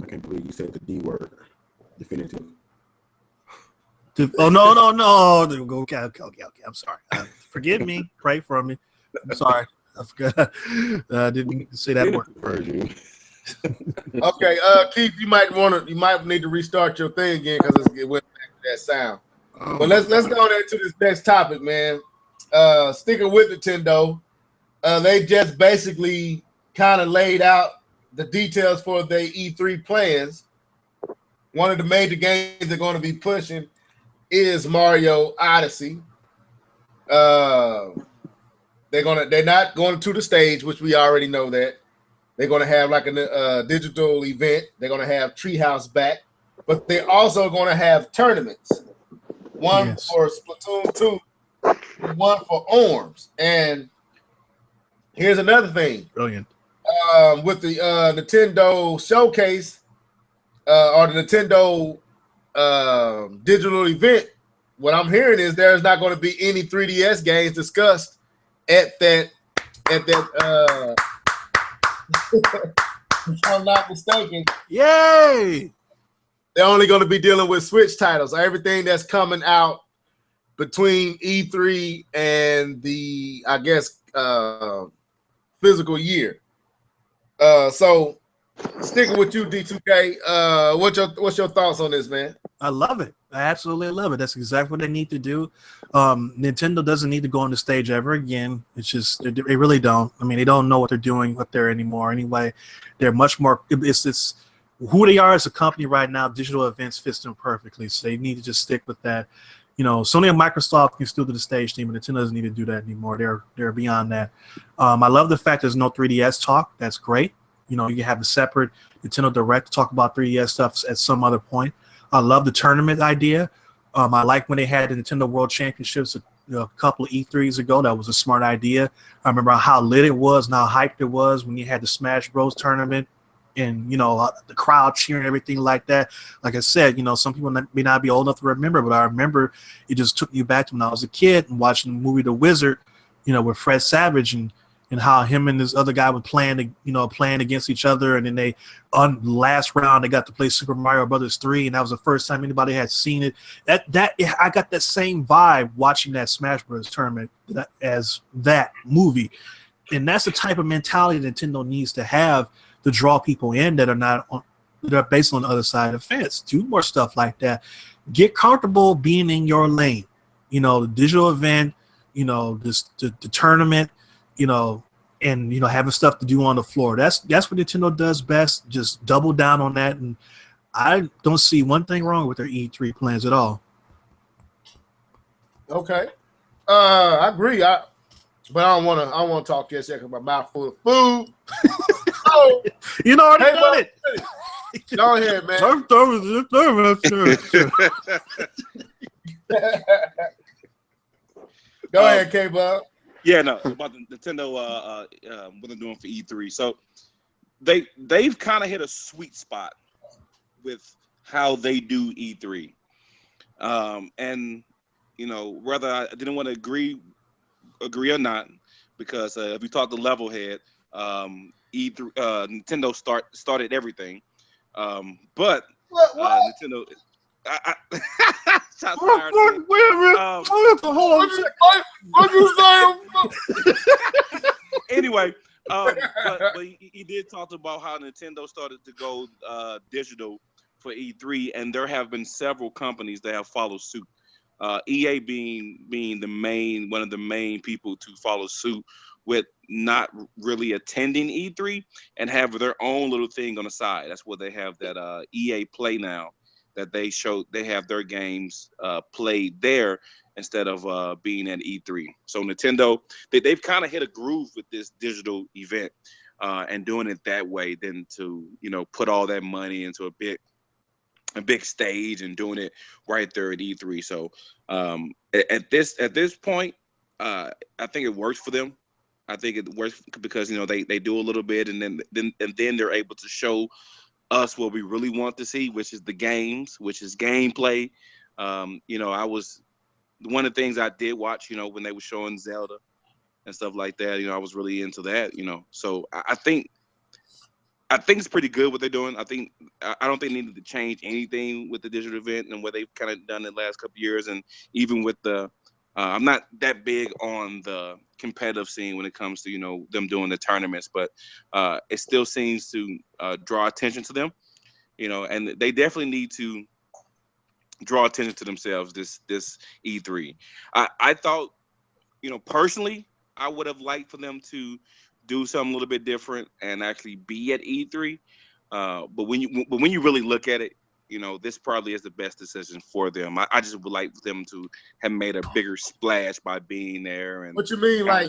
I can't believe you said the D word. Definitive. Oh, no. Okay. I'm sorry. Forgive me. Pray for me. I'm sorry. I forgot. I didn't say that word. Okay, Keith, you might need to restart your thing again because it went back to that sound. But let's go into this next topic, man. Sticking with Nintendo, they just basically kind of laid out the details for their E3 plans. One of the major games they're going to be pushing is Mario Odyssey. They're not going to the stage, which we already know that. They're going to have like a digital event. They're going to have Treehouse back, but they're also going to have tournaments. One for Splatoon 2, one for ARMS. And here's another thing. Brilliant. With the Nintendo showcase or the Nintendo digital event, what I'm hearing is there's not going to be any 3DS games discussed at that if I'm not mistaken. Yay! They're only going to be dealing with Switch titles. Everything that's coming out between E3 and the, I guess, physical year. So sticking with you, D2K, what's your thoughts on this, man? I love it. I absolutely love it. That's exactly what they need to do. Nintendo doesn't need to go on the stage ever again. It's just they really don't. I mean, they don't know what they're doing up there anymore. Anyway, they're much more. It's who they are as a company right now. Digital events fits them perfectly. So they need to just stick with that. You know, Sony and Microsoft can still do the stage thing, but Nintendo doesn't need to do that anymore. They're beyond that. I love the fact there's no 3DS talk. That's great. You know, you can have a separate Nintendo Direct to talk about 3DS stuff at some other point. I love the tournament idea. I like when they had the Nintendo World Championships a couple of E3s ago. That was a smart idea. I remember how lit it was and how hyped it was when you had the Smash Bros. Tournament and, the crowd cheering and everything like that. Like I said, some people may not be old enough to remember, but I remember it just took me back to when I was a kid and watching the movie The Wizard, with Fred Savage and how him and this other guy were playing against each other. And then they, on last round, they got to play Super Mario Brothers 3. And that was the first time anybody had seen it. I got that same vibe watching that Smash Bros. Tournament as that movie. And that's the type of mentality Nintendo needs to have to draw people in that are based on the other side of the fence. Do more stuff like that. Get comfortable being in your lane. The digital event, the tournament, and having stuff to do on the floor. That's what Nintendo does best. Just double down on that, and I don't see one thing wrong with their E3 plans at all. Okay, I agree. But I don't want to talk yet about my mouth full of food. Oh, already done it. Go ahead, man. Go ahead, K-Bub. Yeah, no, about the Nintendo, what they're doing for E3. So they've kind of hit a sweet spot with how they do E3. And whether I didn't want to agree or not, because if we talk to Levelhead, E3 Nintendo started everything. But what? Nintendo. Wait a minute. What you saying? Anyway, but he did talk about how Nintendo started to go digital for E3, and there have been several companies that have followed suit. EA being one of the main people to follow suit with not really attending E3 and have their own little thing on the side. That's what they have, that EA Play now, that they have their games played there instead of being at E3. So Nintendo, they've kind of hit a groove with this digital event and doing it that way than to put all that money into a big stage and doing it right there at E3. So at this point, I think it works for them. I think it works because they do a little bit and then they're able to show us what we really want to see, which is the games, which is gameplay. I was one of the things I did watch, when they were showing Zelda and stuff like that. I was really into that. So I think it's pretty good what they're doing. I don't think they needed to change anything with the digital event and what they've kind of done in the last couple of years. And even with the, I'm not that big on the competitive scene when it comes to, them doing the tournaments, but it still seems to draw attention to them, and they definitely need to draw attention to themselves this E3. I thought, personally, I would have liked for them to do something a little bit different and actually be at E3. But when you really look at it, this probably is the best decision for them. I just would like them to have made a bigger splash by being there. And what you mean by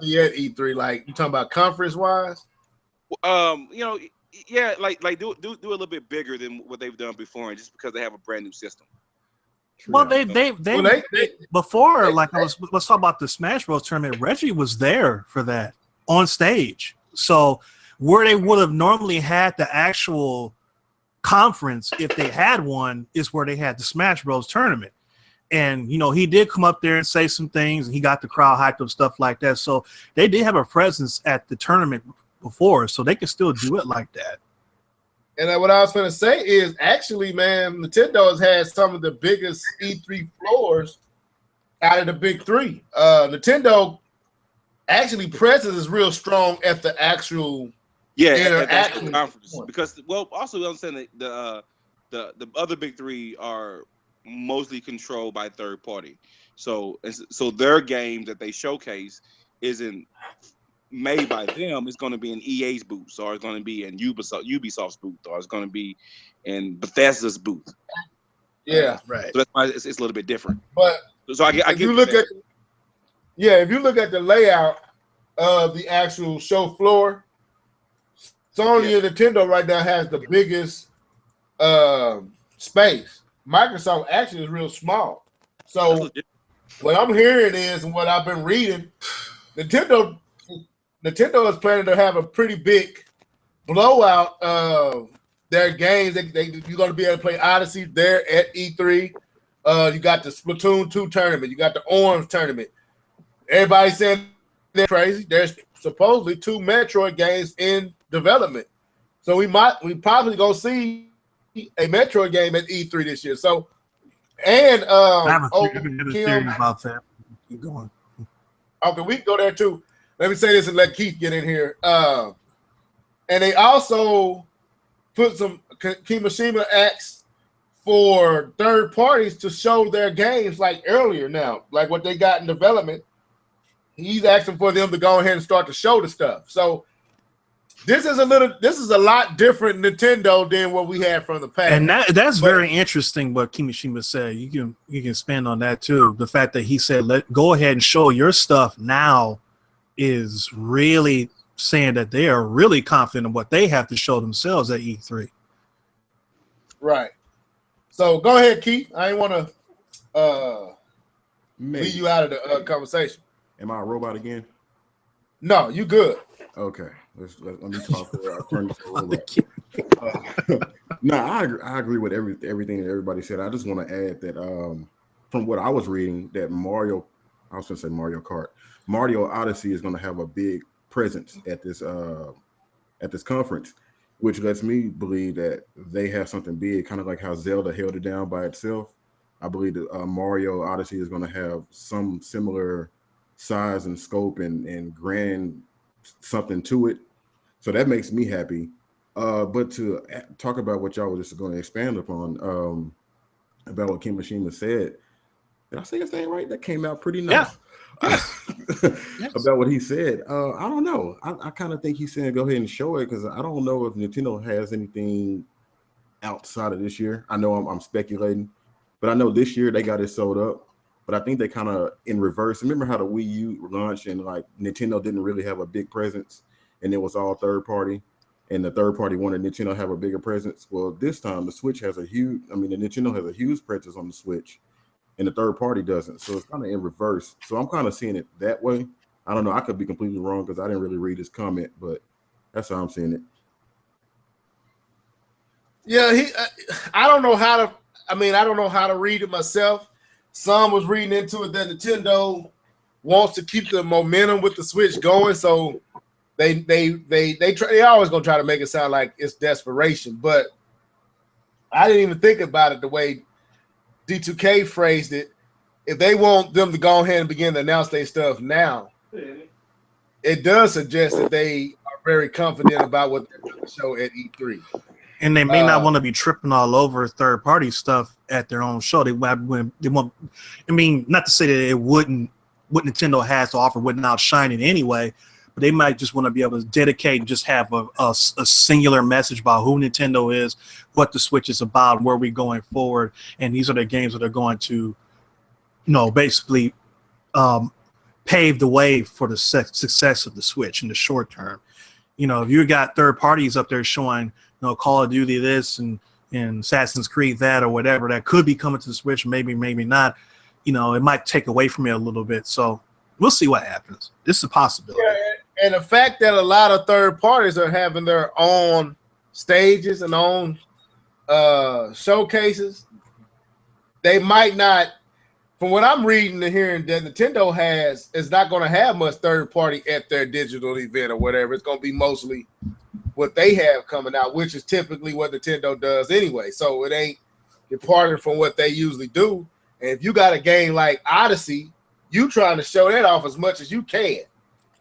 be at E3? Like, you talking about conference wise? Yeah, like do a little bit bigger than what they've done before, and just because they have a brand new system. Well, let's talk about the Smash Bros. Tournament. Reggie was there for that on stage. So where they would have normally had the actual conference, if they had one, is where they had the Smash Bros. Tournament. And, he did come up there and say some things, and he got the crowd hyped up, stuff like that. So they did have a presence at the tournament before, so they can still do it like that. And what I was going to say is, actually, man, Nintendo has had some of the biggest E3 floors out of the big three. Nintendo actually presence is real strong at the actual interaction conference, because also we understand that the other big three are mostly controlled by third party. So their game that they showcase isn't made by them. It's going to be in EA's booth, or it's going to be in Ubisoft's booth, or it's going to be in Bethesda's booth. Yeah, right. So that's why it's a little bit different. But so I get if you look at the layout of the actual show floor, Sony and Nintendo right now has the biggest space. Microsoft actually is real small. That's So legit. what I'm hearing is, and what I've been reading, Nintendo is planning to have a pretty big blowout of their games. You're going to be able to play Odyssey there at E3. You got the Splatoon 2 tournament. You got the Orange tournament. Everybody's saying they're crazy. There's supposedly 2 Metroid games in development. So we probably go see a Metroid game at E3 this year. So, and I have a Kim, theory about that. Keep going. okay, we can go there too. Let me say this and let Keith get in here. And they also put some Kimishima acts for third parties to show their games like earlier now, like what they got in development. He's asking for them to go ahead and start to show the stuff. So this is a lot different Nintendo than what we had from the past. And that's very interesting what Kimishima said. You can expand on that too. The fact that he said, go ahead and show your stuff now is really saying that they are really confident in what they have to show themselves at E3. Right. So go ahead, Keith. I ain't want to leave you out of the conversation. Am I a robot again? No, you good. Okay. Let me talk. I'll turn this a robot. No, I agree with everything that everybody said. I just want to add that from what I was reading, that Mario Odyssey is going to have a big presence at this conference, which lets me believe that they have something big, kind of like how Zelda held it down by itself. I believe that Mario Odyssey is going to have some similar size and scope and grand something to it. So that makes me happy. But to talk about what y'all were just going to expand upon, about what Kimishima said, did I say his name right? That came out pretty nice. Yeah. About what he said. I don't know. I kind of think he's saying go ahead and show it, because I don't know if Nintendo has anything outside of this year. I know I'm speculating, but I know this year they got it sold up. But I think they kind of in reverse. Remember how the Wii U launched and like Nintendo didn't really have a big presence, and it was all third party, and the third party wanted Nintendo to have a bigger presence. Well, this time the Switch has the Nintendo has a huge presence on the Switch, and the third party doesn't. So it's kind of in reverse. So I'm kind of seeing it that way. I don't know. I could be completely wrong because I didn't really read his comment, but that's how I'm seeing it. Yeah, I don't know how to read it myself. Some was reading into it that Nintendo wants to keep the momentum with the Switch going, so they always gonna try to make it sound like it's desperation. But I didn't even think about it the way D2K phrased it. If they want them to go ahead and begin to announce their stuff now, it does suggest that they are very confident about what they're going to show at E3. And they may not want to be tripping all over third-party stuff at their own show. They want. I mean, not to say that it wouldn't. What Nintendo has to offer wouldn't outshine it anyway, but they might just want to be able to dedicate and just have a singular message about who Nintendo is, what the Switch is about, where we're going forward, and these are the games that are going to, basically pave the way for the success of the Switch in the short term. If you got third parties up there showing, Call of Duty this and Assassin's Creed that or whatever that could be coming to the Switch, maybe not, it might take away from it a little bit. So we'll see what happens. This is a possibility. Yeah, and the fact that a lot of third parties are having their own stages and own showcases, they might not. From what I'm reading and hearing, that Nintendo is not going to have much third party at their digital event or whatever. It's going to be mostly what they have coming out, which is typically what Nintendo does anyway. So it ain't departing from what they usually do. And if you got a game like Odyssey, you trying to show that off as much as you can.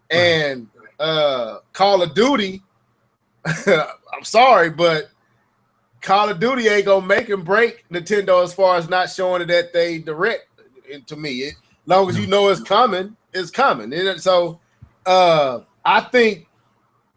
And Call of Duty, I'm sorry, but Call of Duty ain't gonna make and break Nintendo as far as not showing it at they direct. To me, as long as you know it's coming, it's coming. And so I think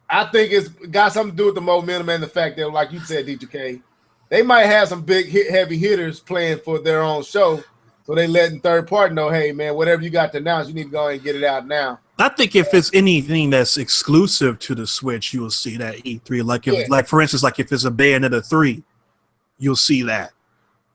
it's got something to do with the momentum and the fact that, like you said, D2K, they might have some big heavy hitters playing for their own show. So they letting third party know, hey man, whatever you got to announce, you need to go ahead and get it out now. I think if it's anything that's exclusive to the Switch, you will see that E3. Like for instance, like if it's a Bayonetta 3, you'll see that.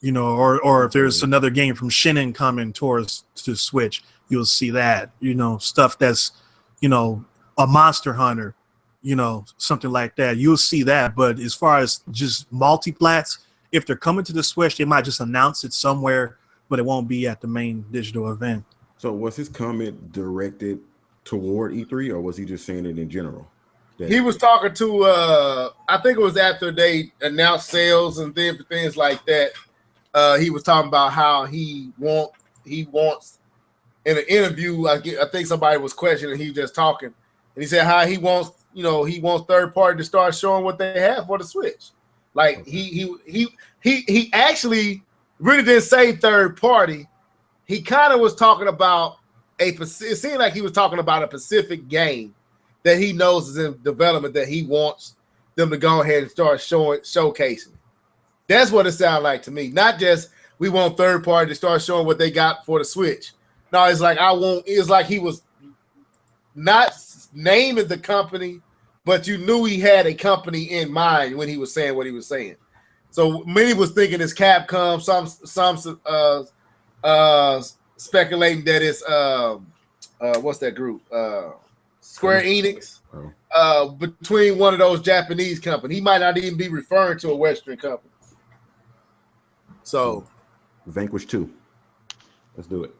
you know, or if there's another game from Shin'en coming towards to Switch, you'll see that, you know, stuff that's, you know, a Monster Hunter, you know, something like that. You'll see that. But as far as just multiplats, if they're coming to the Switch, they might just announce it somewhere, but it won't be at the main digital event. So was his comment directed toward E3, or was he just saying it in general? He was talking to I think it was after they announced sales and things like that. He was talking about how he wants in an interview. I think somebody was questioning. He was just talking, and he said how he wants third party to start showing what they have for the Switch. Like he actually really didn't say third party. He kind of was talking about it seemed like he was talking about a specific game that he knows is in development that he wants them to go ahead and start showcasing. That's what it sounded like to me. Not just we want third party to start showing what they got for the Switch. No, it's like it's like he was not naming the company, but you knew he had a company in mind when he was saying what he was saying. So many was thinking it's Capcom. Some speculating that it's what's that group? Square Enix. Between one of those Japanese companies. He might not even be referring to a Western company. So Vanquish 2. Let's do it.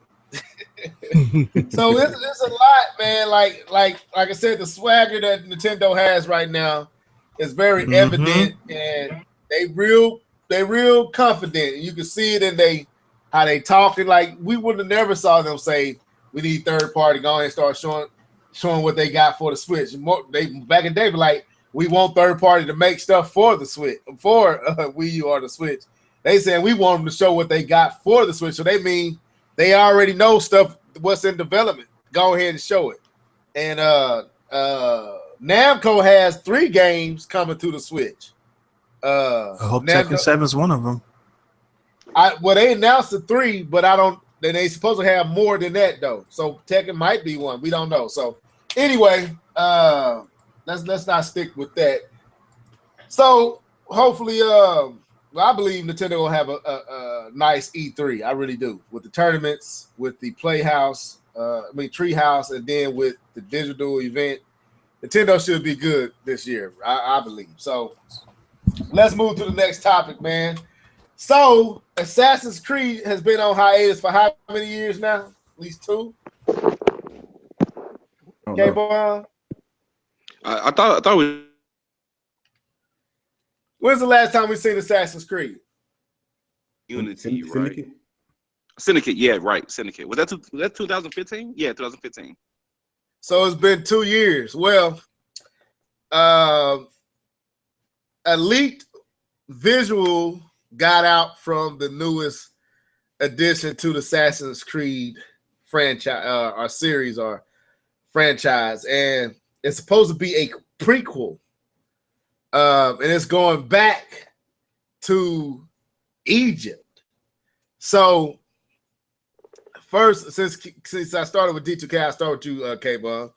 So it's a lot, man. Like I said, the swagger that Nintendo has right now is very evident, and they real confident. You can see it in how they talking. Like we would have never saw them say we need third party. Go ahead and start showing what they got for the Switch. They back in the day, like we want third party to make stuff for the Switch, for Wii U or the Switch. They said we want them to show what they got for the Switch. So they mean they already know stuff what's in development. Go ahead and show it. And Namco has 3 games coming to the Switch. I hope Tekken 7 is one of them. They announced the 3, but I don't. Then they supposed to have more than that though. So Tekken might be one. We don't know. So anyway, let's not stick with that. So hopefully, I believe Nintendo will have a nice E3. I really do, with the tournaments, with the Playhouse, Treehouse, and then with the digital event. Nintendo should be good this year, I believe. So let's move to the next topic, man. So Assassin's Creed has been on hiatus for how many years now? At least 2. Okay, boy. I thought we. When's the last time we seen Assassin's Creed? Unity, right? Syndicate, yeah, right. Syndicate. Was that 2015? Yeah, 2015. So it's been 2 years. Well, a leaked visual got out from the newest addition to the Assassin's Creed franchise, or series, or franchise, and it's supposed to be a prequel. And it's going back to Egypt. So first, since I started with D2K, I start with you, K-Bun.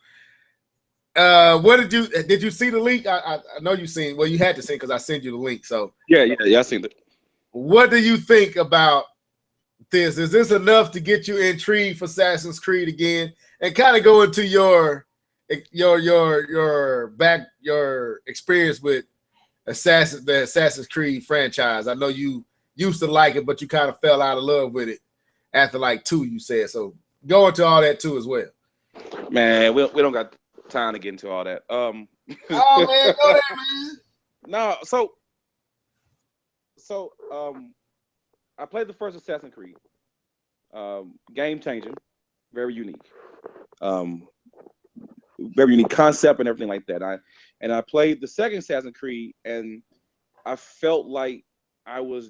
What did you see the link? I know you seen. Well, you had to see because I sent you the link. So yeah, I seen it. What do you think about this? Is this enough to get you intrigued for Assassin's Creed again, and kind of go into your experience with the Assassin's Creed franchise? I know you used to like it, but you kind of fell out of love with it after like 2, you said. So go into all that too as well. Man, we don't got time to get into all that. Oh man, go ahead, man. No, so I played the first Assassin's Creed. Game changing, very unique. Very unique concept and everything like that. I played the second Assassin's Creed, and I felt like I was,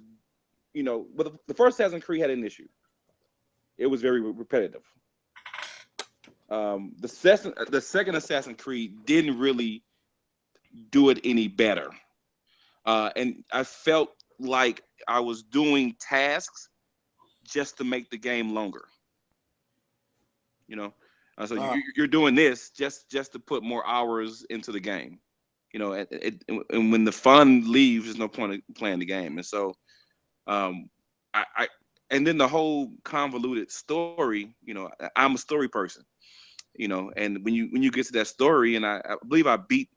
but the first Assassin's Creed had an issue. It was very repetitive. The second Assassin's Creed didn't really do it any better, and I felt like I was doing tasks just to make the game longer. So you're doing this just to put more hours into the game, and when the fun leaves, there's no point in playing the game. And so I and then the whole convoluted story. You know, I'm a story person. You know, and when you get to that story, and I believe I beat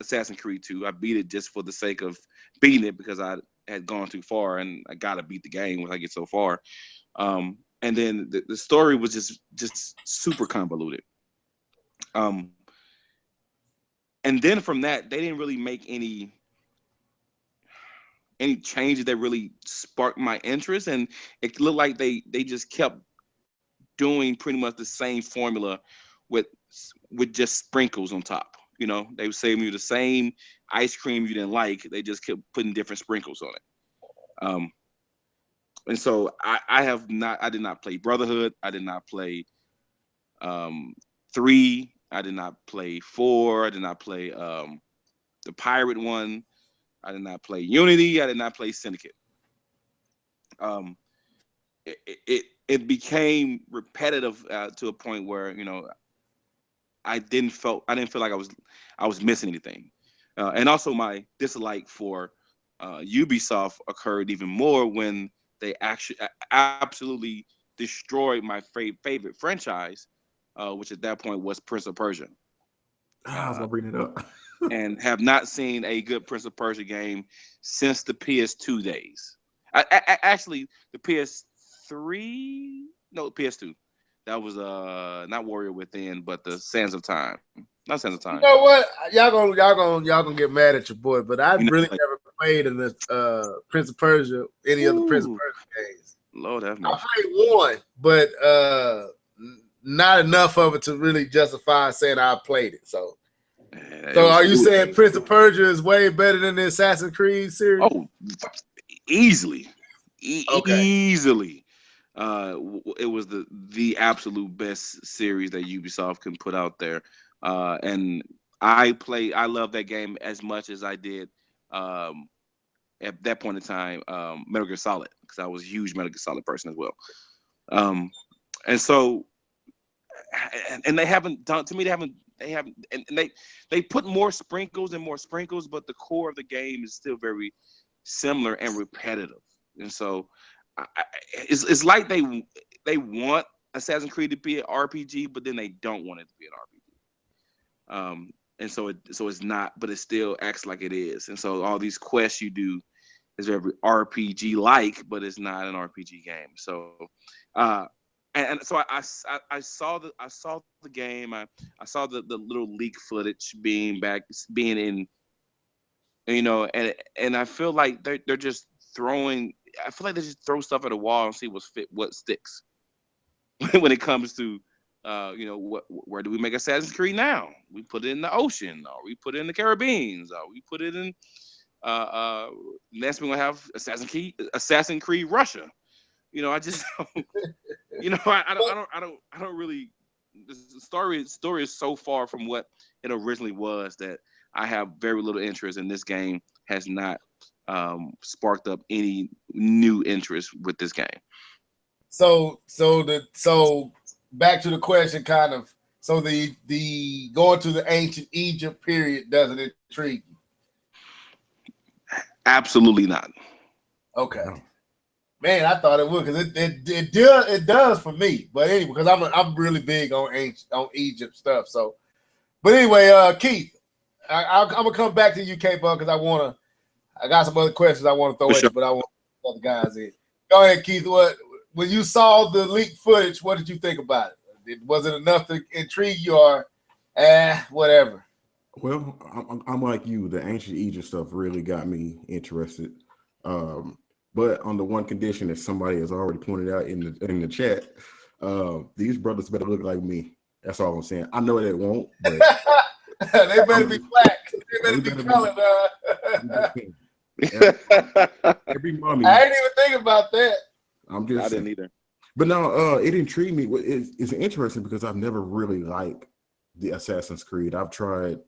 Assassin's Creed 2. I beat it just for the sake of beating it because I had gone too far, and I gotta beat the game when I get so far. And then the story was just super convoluted. Um, and then from that, they didn't really make any changes that really sparked my interest, and it looked like they just kept doing pretty much the same formula with just sprinkles on top. You know, they were saving you the same ice cream you didn't like. They just kept putting different sprinkles on it. And so I did not play Brotherhood. I did not play 3. I did not play 4. I did not play the pirate one. I did not play Unity. I did not play Syndicate. It became repetitive to a point where, you know, I didn't feel like I was missing anything, and also my dislike for Ubisoft occurred even more when they actually absolutely destroyed my favorite franchise, which at that point was Prince of Persia. I was gonna bring it up. And have not seen a good Prince of Persia game since the PS2 days. Actually, the PS3, no, PS2. That was not Warrior Within, but the Sands of Time. Not Sands of Time. You know what? Y'all gonna get mad at your boy, but I really never played in the Prince of Persia, any of the Prince of Persia games. Lord have mercy. I played one, but not enough of it to really justify saying I played it. So are you saying Prince of Persia is way better than the Assassin's Creed series? Oh, easily. Okay. Easily. It was the absolute best series that Ubisoft can put out there. And I love that game as much as I did at that point in time, Metal Gear Solid, because I was a huge Metal Gear Solid person as well. And so, and they haven't done, to me, and they put more sprinkles, but the core of the game is still very similar and repetitive. And so it's like they want Assassin's Creed to be an RPG, but then they don't want it to be an RPG. And so it's not, but it still acts like it is. And so all these quests you do is very RPG like, but it's not an RPG game. So and so I saw the game. I saw the little leak footage being in, you know, and I feel like they're just throwing. I feel like they just throw stuff at a wall and see what sticks when it comes to you know, where do we make Assassin's Creed now? We put it in the ocean, or we put it in the Caribbean, or we put it in next we're gonna have Assassin's Creed Russia. You know, I just you know, I don't really, the story is so far from what it originally was that I have very little interest, and this game has not sparked up any new interest with this game. So back to the question, kind of. So the going to the ancient Egypt period doesn't intrigue you? Absolutely not. Okay, man, I thought it would, because it does for me. But anyway, because I'm really big on Egypt stuff. So, but anyway, Keith, I'm gonna come back to you, K-Bug, because I got some other questions I want to throw at you, but I want other guys in. Go ahead, Keith. When you saw the leaked footage, what did you think about it? Was it enough to intrigue you, or whatever? Well, I'm like you. The ancient Egypt stuff really got me interested. But on the one condition that somebody has already pointed out in the chat, these brothers better look like me. That's all I'm saying. I know they won't, but they better be black. They better be colored. Every mommy. I didn't even think about that. I'm just I didn't either. But no, it intrigued me. It's interesting because I've never really liked the Assassin's Creed. I've tried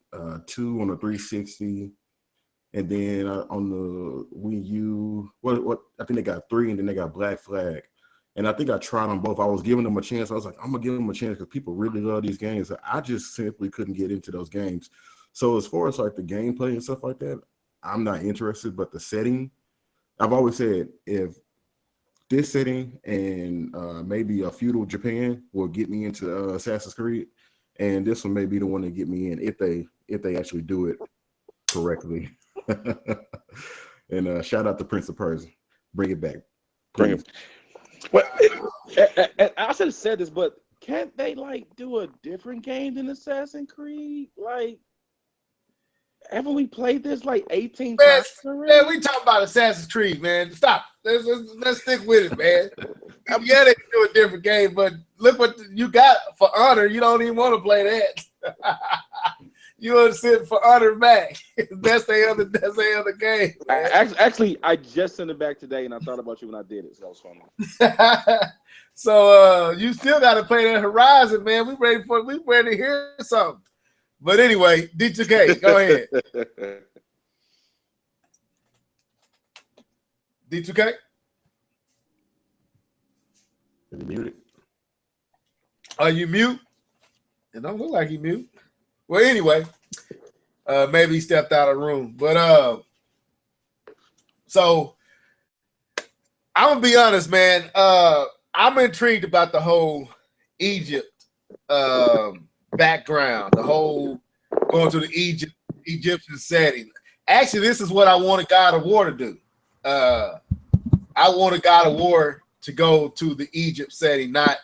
2 on the 360, and then on the Wii U. What I think they got 3, and then they got Black Flag. And I think I tried them both. I was giving them a chance. I was like, I'm gonna give them a chance because people really love these games. I just simply couldn't get into those games. So as far as like the gameplay and stuff like that, I'm not interested. But the setting, I've always said, if this setting and maybe a feudal Japan will get me into Assassin's Creed, and this one may be the one to get me in if they actually do it correctly. And shout out to Prince of Persia. Bring it back. Bring Please. it. Well, I should have said this, but can't they like do a different game than Assassin's Creed? Like, haven't we played this like 18 times already? Man, we talking about Assassin's Creed, man. Stop. Let's stick with it, man. Yeah, they can do a different game, but look what you got for Honor. You don't even want to play that. You want to sit for Honor back. That's the other game. Actually, I just sent it back today, and I thought about you when I did it, so that was funny. So you still got to play that Horizon, man. We ready to hear something. But anyway, D2K, go ahead. D2K? You muted? Are you mute? It don't look like you mute. Well, anyway, maybe he stepped out of the room. But so I'm gonna be honest, man. I'm intrigued about the whole Egypt background, the whole going to the Egyptian setting. Actually, this is what I wanted God of War to do. I wanted God of War to go to the Egypt setting, not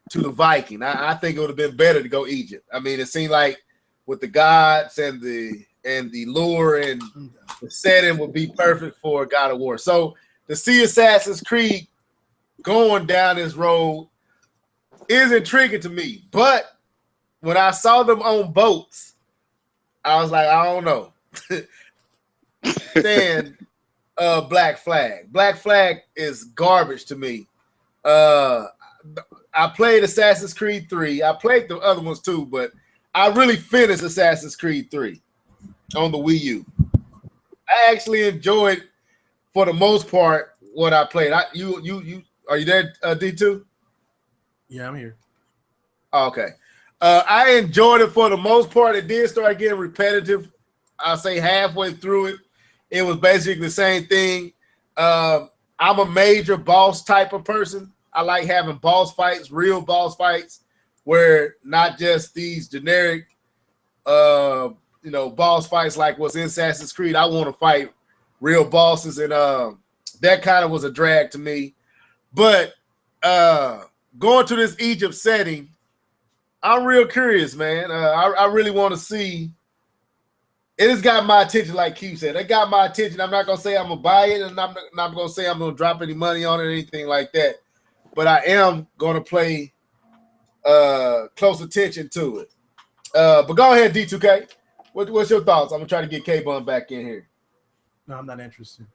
to the Viking. I think it would have been better to go Egypt. I mean, it seemed like with the gods and the lure and the setting would be perfect for God of War. So to see Assassin's Creed going down this road is intriguing to me. But when I saw them on boats, I was like, I don't know. Then Black Flag. Black Flag is garbage to me. I played Assassin's Creed 3. I played the other ones too, but I really finished Assassin's Creed 3 on the Wii U. I actually enjoyed, for the most part, what I played. You are you there, D2? Yeah, I'm here. Okay. I enjoyed it for the most part. It did start getting repetitive. I'll say halfway through it, it was basically the same thing. I'm a major boss type of person. I like having boss fights, real boss fights, where not just these generic, boss fights like what's in Assassin's Creed. I want to fight real bosses, and that kind of was a drag to me. But going to this Egypt setting, I'm real curious, man. I really want to see. It has got my attention, like Keith said. It got my attention. I'm not going to say I'm going to buy it, and I'm not going to say I'm going to drop any money on it or anything like that. But I am going to play close attention to it. But go ahead, D2K. What's your thoughts? I'm going to try to get K-Bun back in here. No, I'm not interested.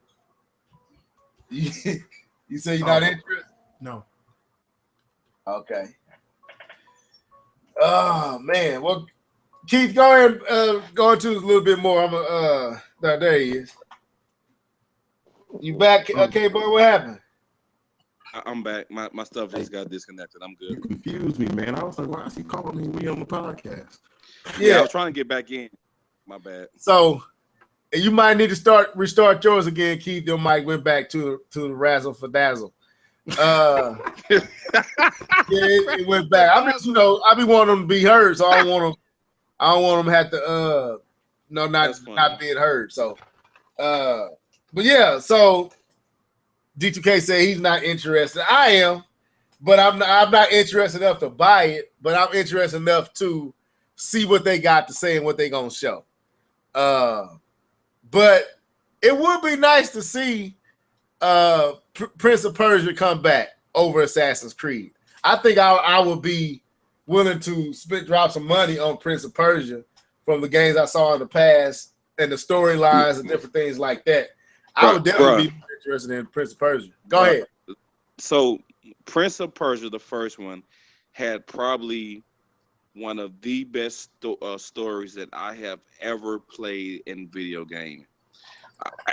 You say you're not interested? No. Okay. Oh, man. Well, Keith, go ahead go into this a little bit more. There he is. You back, K-Bun? What happened? I'm back. My stuff just got disconnected. I'm You good. confused me, man. I was like, why is he calling me on the podcast? Yeah, I was trying to get back in. My bad. So you might need to restart yours again, Keith. Your mic went back to the razzle for dazzle. Yeah, it went back. I be wanting them to be heard, so I don't want them to have to not being heard. So but yeah, so D2K said he's not interested. I am, but I'm not interested enough to buy it, but I'm interested enough to see what they got to say and what they gonna show. But it would be nice to see Prince of Persia come back over Assassin's Creed. I think I would be willing to drop some money on Prince of Persia from the games I saw in the past and the storylines and different things like that. I would definitely be interested in Prince of Persia. Go ahead. So Prince of Persia, the first one, had probably one of the best stories that I have ever played in video game.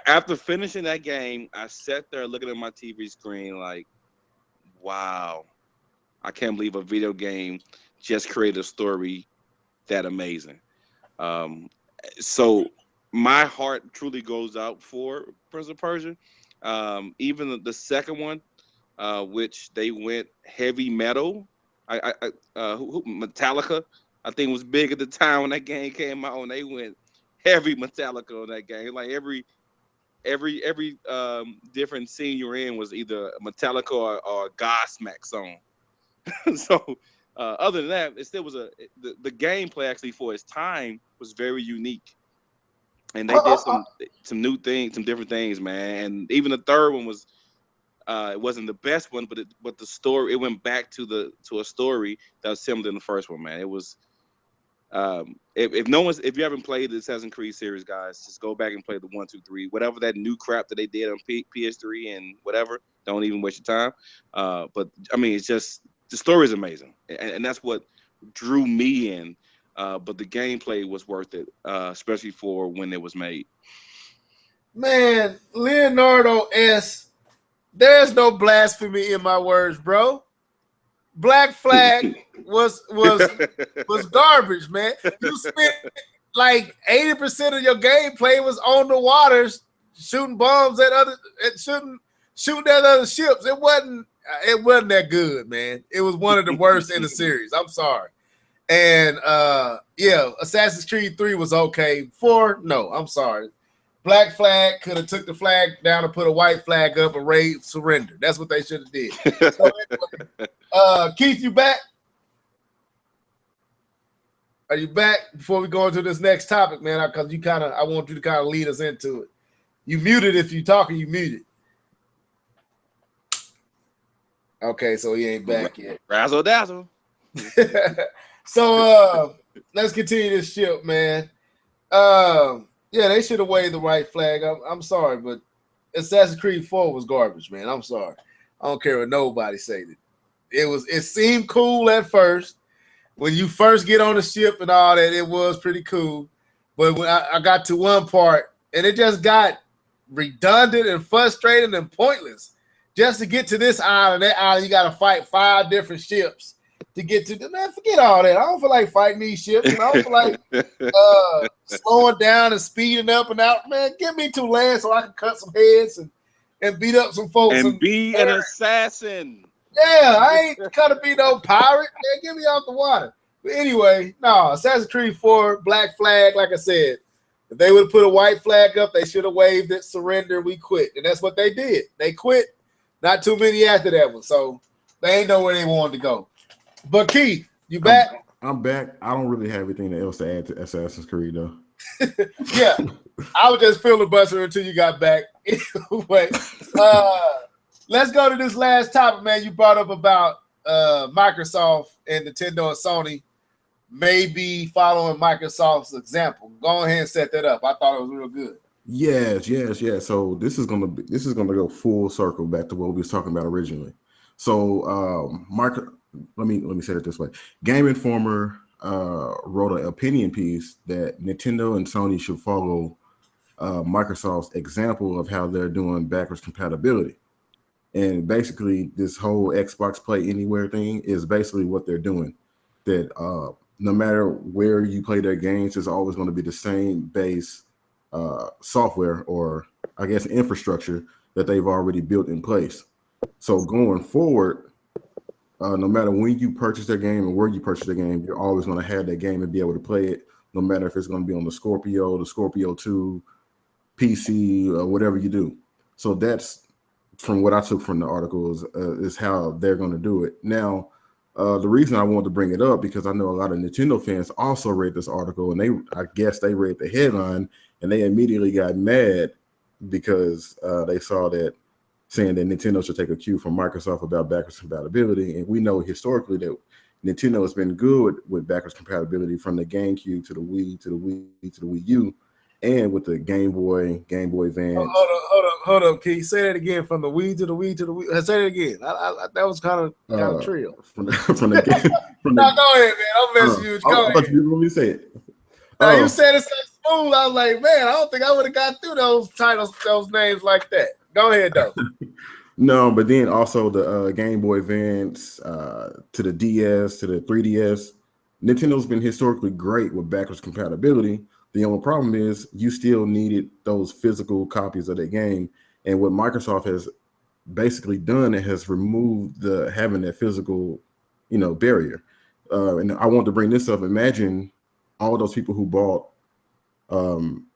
After finishing that game, I sat there looking at my TV screen like, wow, I can't believe a video game just created a story that amazing. So my heart truly goes out for Prince of Persia. Even the second one, which they went heavy metal. Metallica, I think was big at the time when that game came out, and they went heavy Metallica on that game. Like every different scene you're in was either Metallica or a Godsmack song. So other than that, it still was the gameplay actually for its time was very unique, and they did some new things, some different things, man. And even the third one was it wasn't the best one, but the story, it went back to a story that was similar to the first one, man. It was if you haven't played the Assassin's Creed series, guys, just go back and play the 1, 2, 3, whatever that new crap that they did on PS3 and whatever. Don't even waste your time. But I mean, it's just the story is amazing, and that's what drew me in. But the gameplay was worth it, especially for when it was made. Man, Leonardo S. There's no blasphemy in my words, bro. Black Flag was garbage, man. You spent like 80% of your gameplay was on the waters, shooting bombs at shooting at other ships. It wasn't that good, man. It was one of the worst in the series. I'm sorry. And Assassin's Creed 3 was okay. 4, no, I'm sorry. Black Flag could have took the flag down and put a white flag up and raid surrender. That's what they should have did. So anyway, Keith, you back? Are you back before we go into this next topic, man? Because I want you to kind of lead us into it. You muted if you talking, you muted. Okay, so he ain't back yet. Razzle dazzle. So let's continue this ship, man. Yeah, they should have waved the right flag. I'm sorry, but Assassin's Creed 4 was garbage, man. I'm sorry. I don't care what nobody said. It seemed cool at first. When you first get on the ship and all that, it was pretty cool. But when I got to one part, and it just got redundant and frustrating and pointless. Just to get to this island, that island, you got to fight 5 different ships to get to. Man, forget all that. I don't feel like fighting these ships. And I don't feel like slowing down and speeding up and out. Man, get me to land so I can cut some heads and beat up some folks. And be an assassin. Yeah, I ain't trying to be no pirate. Man, get me off the water. But anyway, no, Assassin's Creed 4, Black Flag, like I said. If they would have put a white flag up, they should have waved it, surrender, we quit. And that's what they did. They quit. Not too many after that one. So they ain't know where they wanted to go. But Keith, you back? I'm back. I don't really have anything else to add to Assassin's Creed, though. Yeah. I was just filibustering until you got back. Anyway, let's go to this last topic, man. You brought up about Microsoft and Nintendo and Sony maybe following Microsoft's example. Go ahead and set that up. I thought it was real good. Yes. So this is gonna go full circle back to what we was talking about originally. So let me say it this way. Game Informer wrote an opinion piece that Nintendo and Sony should follow Microsoft's example of how they're doing backwards compatibility. And basically this whole Xbox Play Anywhere thing is basically what they're doing. That no matter where you play their games, it's always going to be the same base software, or I guess infrastructure, that they've already built in place. So going forward, no matter when you purchase their game and where you purchase the game, you're always going to have that game and be able to play it, no matter if it's going to be on the Scorpio 2, PC, or whatever you do. So that's from what I took from the article is how they're going to do it. Now, the reason I wanted to bring it up, because I know a lot of Nintendo fans also read this article, and I guess they read the headline and they immediately got mad because they saw that saying that Nintendo should take a cue from Microsoft about backwards compatibility. And we know historically that Nintendo has been good with backwards compatibility from the GameCube to the Wii to the Wii to the Wii U, and with the Game Boy Advance. Hold up. Can you say that again? From the Wii to the Wii to the Wii. Say it again. That was kind of trill. From the game. No, go ahead, man. I'm messing you. Go ahead. You want me to say it? You said it so smooth. I was like, man, I don't think I would have got through those titles, those names like that. Go ahead, though. No, but then also the Game Boy Advance to the DS to the 3DS. Nintendo's been historically great with backwards compatibility. The only problem is you still needed those physical copies of the game. And what Microsoft has basically done, it has removed the having that physical, barrier. And I want to bring this up. Imagine all those people who bought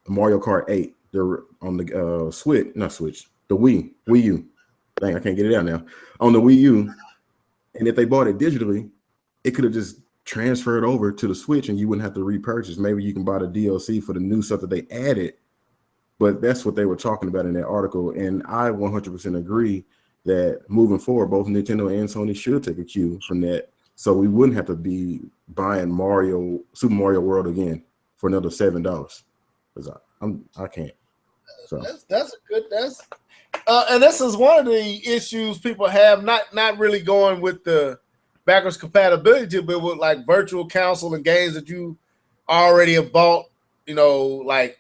Mario Kart 8. They're on the the Wii U. Dang, I can't get it out now. On the Wii U, and if they bought it digitally, it could have just transferred over to the Switch, and you wouldn't have to repurchase. Maybe you can buy the DLC for the new stuff that they added. But that's what they were talking about in that article, and I 100% agree that moving forward, both Nintendo and Sony should take a cue from that, so we wouldn't have to be buying Super Mario World again for another $7. Because I can't. So and this is one of the issues people have, not really going with the backwards compatibility, but with like virtual console and games that you already have bought, like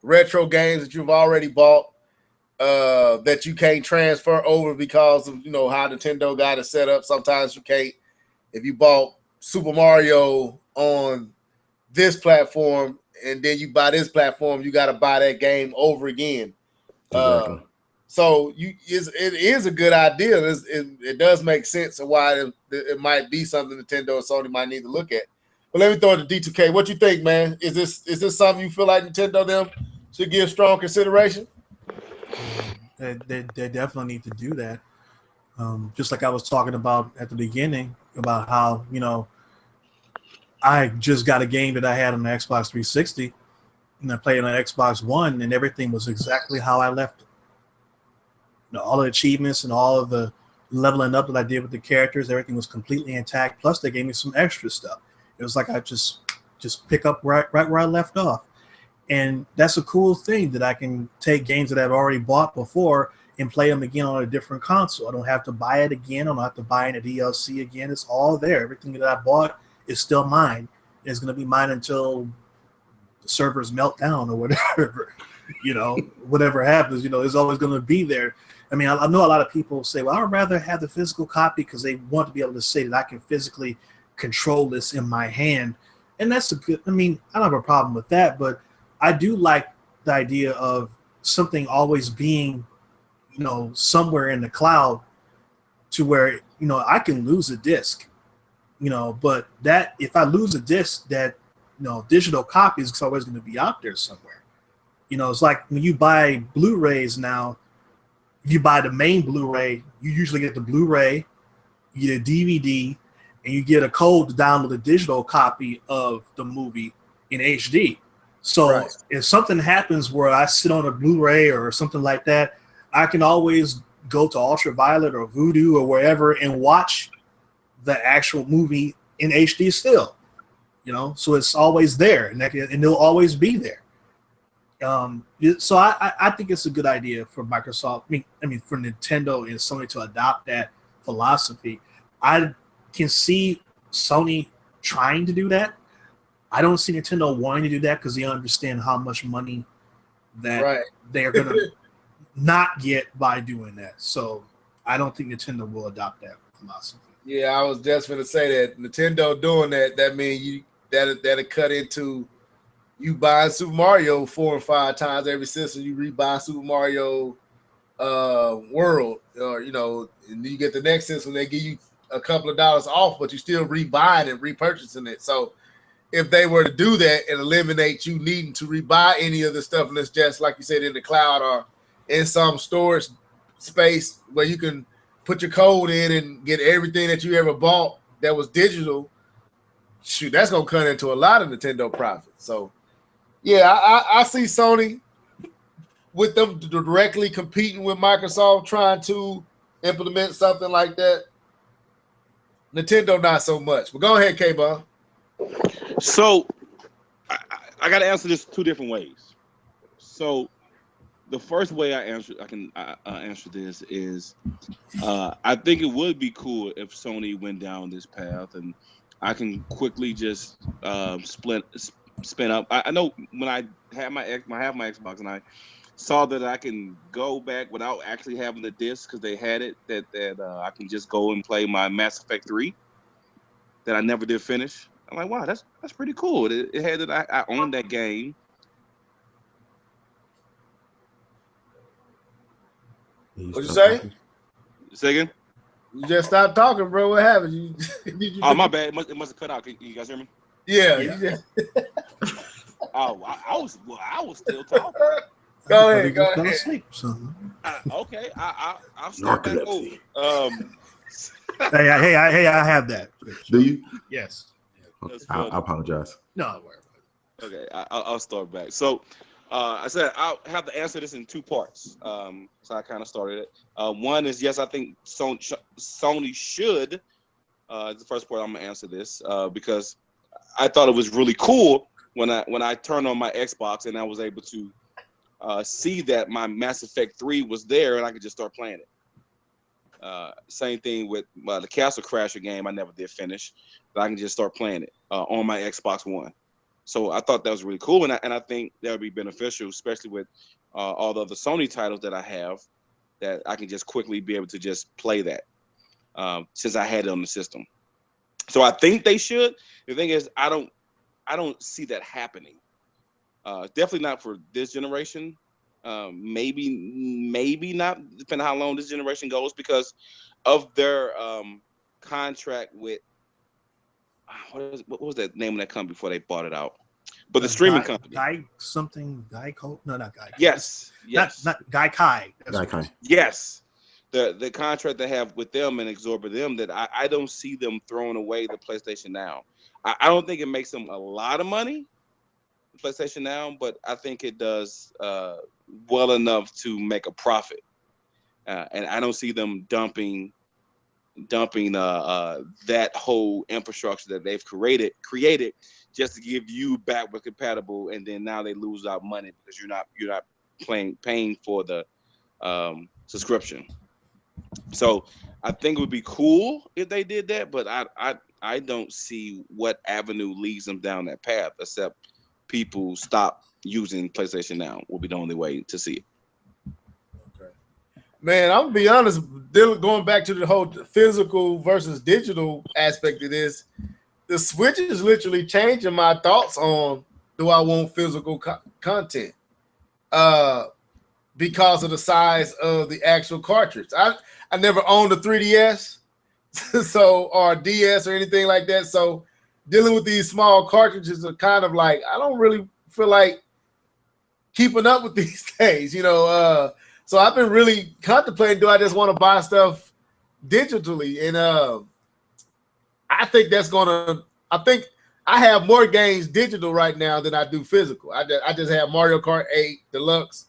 retro games that you've already bought that you can't transfer over because of how Nintendo got it set up. Sometimes you can't. If you bought Super Mario on this platform and then you buy this platform, you got to buy that game over again. Exactly. So it is a good idea. It does make sense of why it might be something Nintendo and Sony might need to look at. But let me throw it to D2K. What you think, man? Is this something you feel like Nintendo them should give strong consideration? They definitely need to do that. Just like I was talking about at the beginning about how I just got a game that I had on the Xbox 360 and I played on the Xbox One, and everything was exactly how I left it. All the achievements and all of the leveling up that I did with the characters, everything was completely intact. Plus, they gave me some extra stuff. It was like I just pick up right where I left off. And that's a cool thing that I can take games that I've already bought before and play them again on a different console. I don't have to buy it again. I don't have to buy any DLC again. It's all there. Everything that I bought is still mine. It's going to be mine until the servers melt down or whatever. Whatever happens, it's always going to be there. I mean, I know a lot of people say, well, I would rather have the physical copy because they want to be able to say that I can physically control this in my hand. And that's I don't have a problem with that, but I do like the idea of something always being, somewhere in the cloud to where, I can lose a disc, but that if I lose a disc, that, digital copy is always going to be out there somewhere. It's like when you buy Blu-rays now, if you buy the main Blu-ray, you usually get the Blu-ray, you get a DVD, and you get a code to download a digital copy of the movie in HD. So if something happens where I sit on a Blu-ray or something like that, I can always go to Ultraviolet or Vudu or wherever and watch the actual movie in HD still. So it's always there, and it'll always be there. So I think it's a good idea for Microsoft. I mean, for Nintendo and Sony to adopt that philosophy. I can see Sony trying to do that. I don't see Nintendo wanting to do that because they understand how much money that they're going to not get by doing that. So I don't think Nintendo will adopt that philosophy. Yeah, I was just going to say that Nintendo doing that means that'll cut into you buying Super Mario 4 or 5 times every system. You rebuy Super Mario World, or and you get the next system, they give you a couple of dollars off, but you still rebuying and repurchasing it. So if they were to do that and eliminate you needing to rebuy any of the stuff, and it's just like you said in the cloud or in some storage space where you can put your code in and get everything that you ever bought that was digital, shoot, that's gonna cut into a lot of Nintendo profit. So yeah, I see Sony with them directly competing with Microsoft, trying to implement something like that. Nintendo, not so much. But go ahead, K-Ball. So I got to answer this 2 different ways. So the first way I can answer this is I think it would be cool if Sony went down this path, and I can quickly just spin up. I know when I have my Xbox and I saw that I can go back without actually having the disc because they had it that I can just go and play my Mass Effect 3 that I never did finish. I'm like, wow, that's pretty cool. It had that I owned that game. What'd you say? Say again? You just stopped talking, bro. What happened? Oh, my bad. It must have cut out. Can you guys hear me? Yeah. Oh, I was still talking. Go ahead. Fell asleep or something. Okay, I'll start back over. Hey, I have that. Do you? Yes. I apologize. No, don't worry about it. Okay, I'll start back. So, I said I'll have to answer this in two parts. So I kind of started it. One is yes, I think Sony should. The first part I'm gonna answer this because I thought it was really cool when I turned on my Xbox and I was able to see that my Mass Effect 3 was there and I could just start playing it. Same thing with the Castle Crasher game. I never did finish, but I can just start playing it on my Xbox One. So I thought that was really cool, and I think that would be beneficial, especially with all the other Sony titles that I have, that I can just quickly be able to just play that since I had it on the system. So I think they should. The thing is, I don't see that happening. Definitely not for this generation. Maybe not, depending on how long this generation goes, because of their contract with what was that name of that company before they bought it out? But the streaming company. Geico? No, not Geico. Yes. Not Gaikai. Gaikai. Yes. The contract they have with them and absorbing them, that I don't see them throwing away the PlayStation Now. I don't think it makes them a lot of money, PlayStation Now, but I think it does well enough to make a profit. And I don't see them dumping that whole infrastructure that they've created just to give you backward compatible, and then now they lose out money because you're not paying for the subscription. So I think it would be cool if they did that, but I don't see what avenue leads them down that path except people stop using PlayStation Now will be the only way to see it. Man, I'm gonna be honest. Going back to the whole physical versus digital aspect of this, the Switch is literally changing my thoughts on do I want physical content, because of the size of the actual cartridge. I never owned a 3DS, or DS or anything like that. So dealing with these small cartridges are kind of like I don't really feel like keeping up with these things, So I've been really contemplating, do I just want to buy stuff digitally? And I think I think I have more games digital right now than I do physical. I just have Mario Kart 8 Deluxe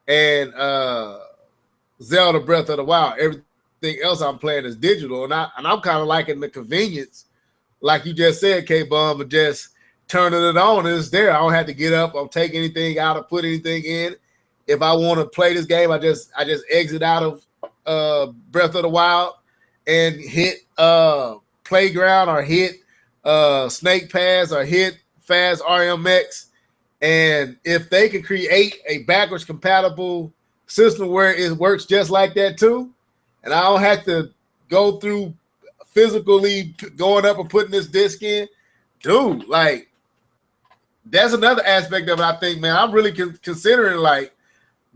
and Zelda Breath of the Wild. Everything else I'm playing is digital. And I'm kind of liking the convenience, like you just said, K-Bum, of just turning it on and it's there. I don't have to get up or take anything out or put anything in. If I want to play this game, I just exit out of Breath of the Wild and hit Playground or hit Snake Pass or hit Fast RMX. And if they can create a backwards compatible system where it works just like that too, and I don't have to go through physically going up and putting this disc in, dude, like that's another aspect of it. I think, man, I'm really considering like,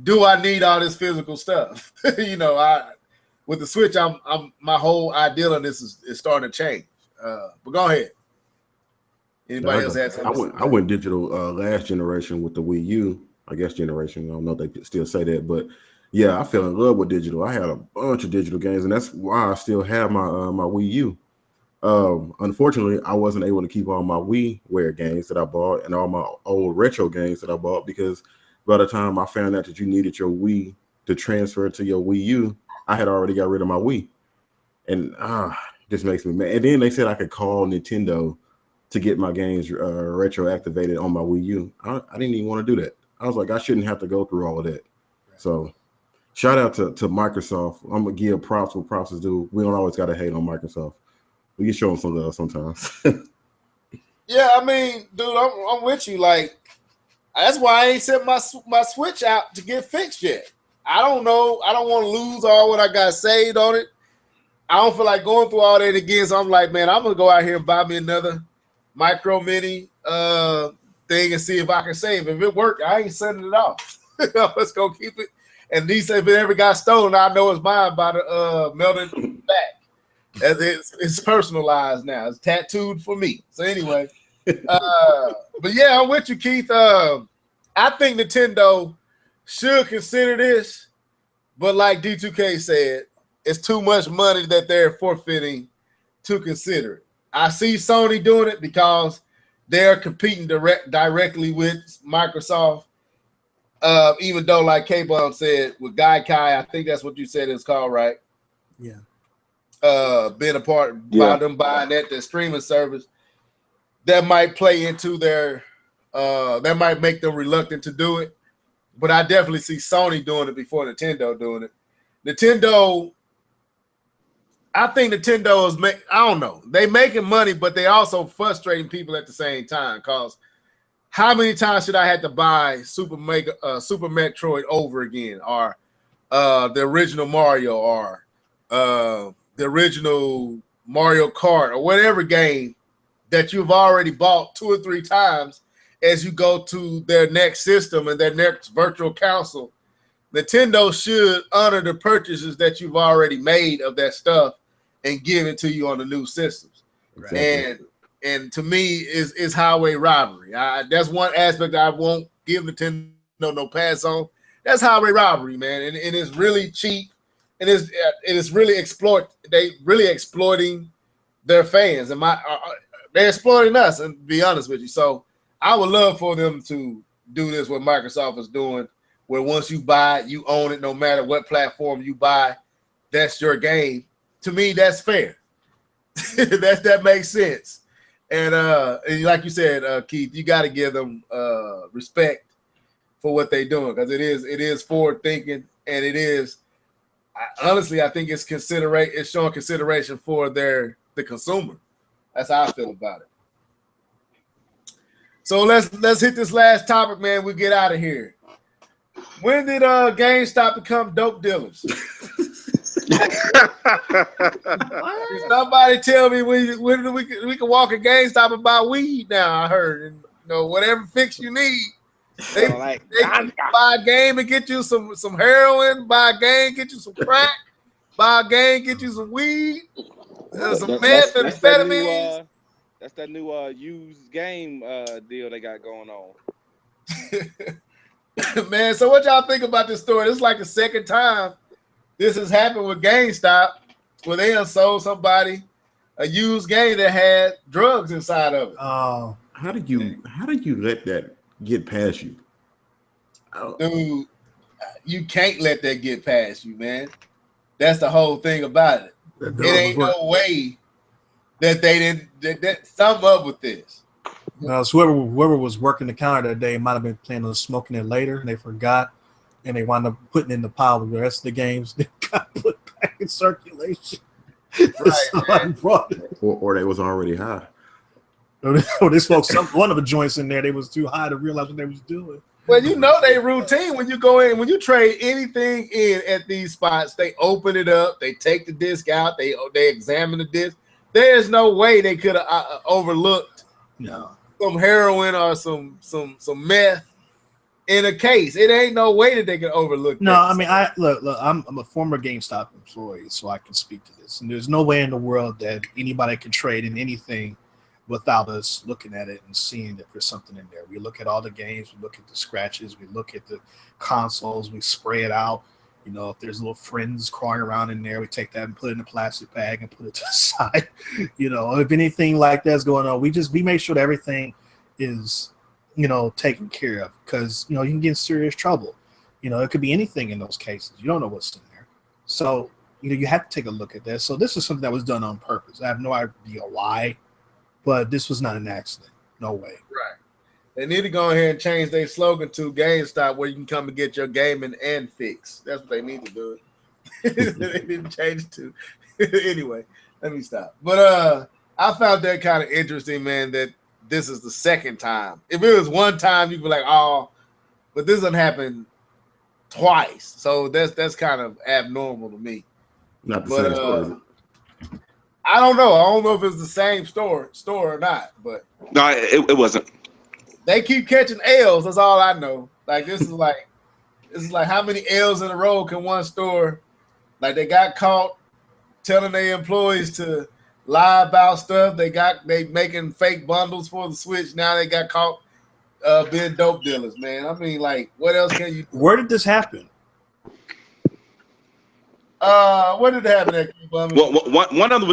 do I need all this physical stuff? With the Switch, I'm my whole idea on this is starting to change. But go ahead. Anybody else have something? I went digital last generation with the Wii U. I guess generation. I don't know if they still say that, but yeah, I fell in love with digital. I had a bunch of digital games, and that's why I still have my Wii U. Unfortunately, I wasn't able to keep all my WiiWare games that I bought and all my old retro games that I bought because by the time I found out that you needed your Wii to transfer to your Wii U, I had already got rid of my Wii. And this makes me mad. And then they said I could call Nintendo to get my games retroactivated on my Wii U. I didn't even want to do that. I was like, I shouldn't have to go through all of that. So shout out to Microsoft. I'm going to give props where props is due. We don't always got to hate on Microsoft. We can show them some love sometimes. Yeah, I mean, dude, I'm with you. Like, that's why I ain't sent my Switch out to get fixed yet. I don't know. I don't want to lose all what I got saved on it. I don't feel like going through all that again. So I'm like, man, I'm going to go out here and buy me another micro mini thing and see if I can save. If it worked, I ain't sending it off. Let's go keep it And these, if it ever got stolen, I know it's mine by the melted back. As it's personalized now. It's tattooed for me. So anyway, but yeah, I'm with you, Keith. I think Nintendo should consider this, but like D2K said, it's too much money that they're forfeiting to consider it. I see Sony doing it because they're competing directly with Microsoft. Even though, like K-Bomb said, with Gaikai, I think that's what you said it's called, right? Yeah. Being a part by them buying that streaming service, that might play into their that might make them reluctant to do it. But I definitely see Sony doing it before Nintendo doing it. Nintendo, I think Nintendo is I don't know. They making money, but they also frustrating people at the same time. Cause how many times should I have to buy Super Metroid over again, or the original Mario, or the original Mario Kart, or whatever game that you've already bought 2 or 3 times as you go to their next system and their next virtual console? Nintendo should honor the purchases that you've already made of that stuff and give it to you on the new systems. Exactly. And to me, is highway robbery. That's one aspect I won't give Nintendo no pass on. That's highway robbery, man, and it's really cheap, and it's really exploiting their fans, and they're exploiting us. And to be honest with you, so I would love for them to do this what Microsoft is doing, where once you buy it, you own it, no matter what platform you buy. That's your game. To me, that's fair. that makes sense. And like you said, Keith, you got to give them respect for what they're doing, because it is forward thinking, and it is honestly, I think it's showing consideration for the consumer. That's how I feel about it. So let's hit this last topic, man. We get out of here. When did GameStop become dope dealers? Somebody tell me when we can walk a GameStop and buy weed now. I heard, and whatever fix you need. They can buy a game and get you some heroin, buy a game, get you some crack, buy a game, get you some weed, some meth and amphetamines. That's that new used game deal they got going on. Man, so what y'all think about this story? This is like the second time this has happened with GameStop, where they have sold somebody a used game that had drugs inside of it. How did you let that get past you? Dude, you can't let that get past you, man. That's the whole thing about it. It ain't no way that they didn't that sum up with this. So whoever was working the counter that day might have been planning on smoking it later, and they forgot, and they wound up putting in the pile with the rest of the games that got put back in circulation. Right, or they was already high. Or they smoked one of the joints in there. They was too high to realize what they was doing. Well, they routine when you go in, when you trade anything in at these spots, they open it up, they take the disc out, they examine the disc. There's no way they could have overlooked some heroin or some meth in a case. It ain't no way that they can overlook. No, I mean, look, I'm a former GameStop employee, so I can speak to this. And there's no way in the world that anybody can trade in anything without us looking at it and seeing that there's something in there. We look at all the games, we look at the scratches, we look at the consoles, we spray it out. If there's little friends crawling around in there, we take that and put it in a plastic bag and put it to the side. If anything like that's going on, we make sure that everything is, taken care of, because, you can get in serious trouble. It could be anything in those cases. You don't know what's in there. So, you have to take a look at that. So this is something that was done on purpose. I have no idea why, but this was not an accident. No way. Right. They need to go ahead and change their slogan to GameStop, where you can come and get your gaming and fix. That's what they need to do. They need to change it to. Anyway, let me stop. But I found that kind of interesting, man, that this is the second time. If it was one time, you'd be like, oh, but this doesn't happen twice. So that's kind of abnormal to me. Not the same store, is it? I don't know. I don't know if it's the same store or not, but No, it wasn't. they keep catching L's. That's all I know. Like, this is like It's like how many L's in a row can one store? Like they got caught telling their employees to lie about stuff. They making fake bundles for the Switch. Now they got caught being dope dealers, man. I mean, like, what else can you do? Where did this happen? Where did it happen at? Well, one of them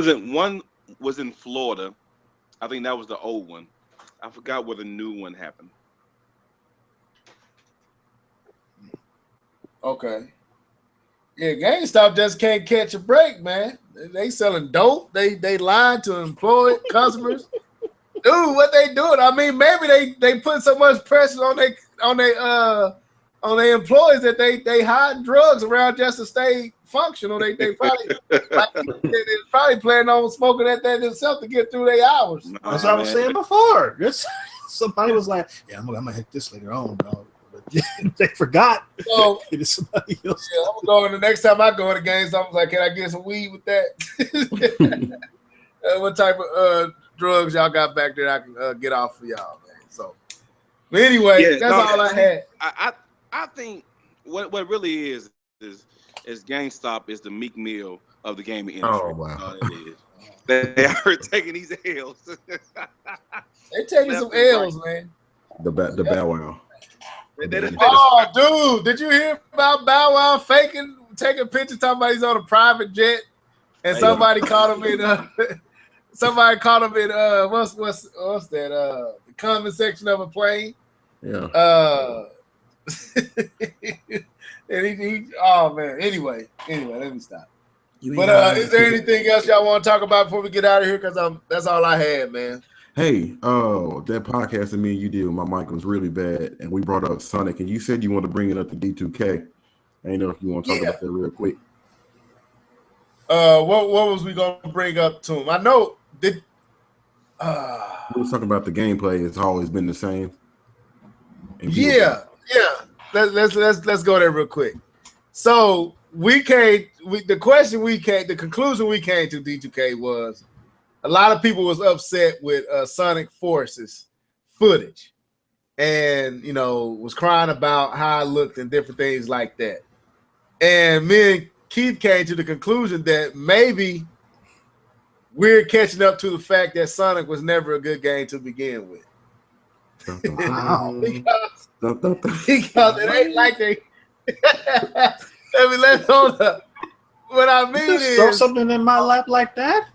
was in Florida. I think that was the old one. I forgot where the new one happened. Okay. Yeah, GameStop just can't catch a break, man. They selling dope. They lying to employed customers. Dude, what they doing? I mean, maybe they put so much pressure on their employees that they hide drugs around just to stay functional. They probably they're probably planning on smoking that themselves to get through their hours. That's what I was saying before. Somebody was like, "Yeah, I'm gonna hit this later on, dog." But they forgot. So it is somebody else. Yeah, I'm going the next time I go to GameStop. I'm like, can I get some weed with that? What type of drugs y'all got back there I can get off for y'all, man? So, but anyway, that's all I had. I think what really is GameStop is the Meek Mill of the gaming industry. Oh wow! It is. They are taking these L's. They taking some L's, man. The Bow Wow. Oh, dude, did you hear about Bow Wow taking pictures talking about he's on a private jet, and somebody caught him in what's that the comment section of a plane? Yeah. And he oh man. Anyway, let me stop. But is there anything else y'all want to talk about before we get out of here? Because that's all I had, man. Hey, that podcast that me and you did with my mic was really bad, and we brought up Sonic, and you said you want to bring it up to D2K. I don't know if you want to talk about that real quick. What was we gonna bring up to him? I know we was talking about the gameplay. It's always been the same. Yeah. Let's go there real quick. So the conclusion we came to D2K was a lot of people was upset with Sonic Forces footage, and was crying about how it looked and different things like that. And me and Keith came to the conclusion that maybe we're catching up to the fact that Sonic was never a good game to begin with. because it ain't like they. Hold up. What I mean is throw something in my lap like that.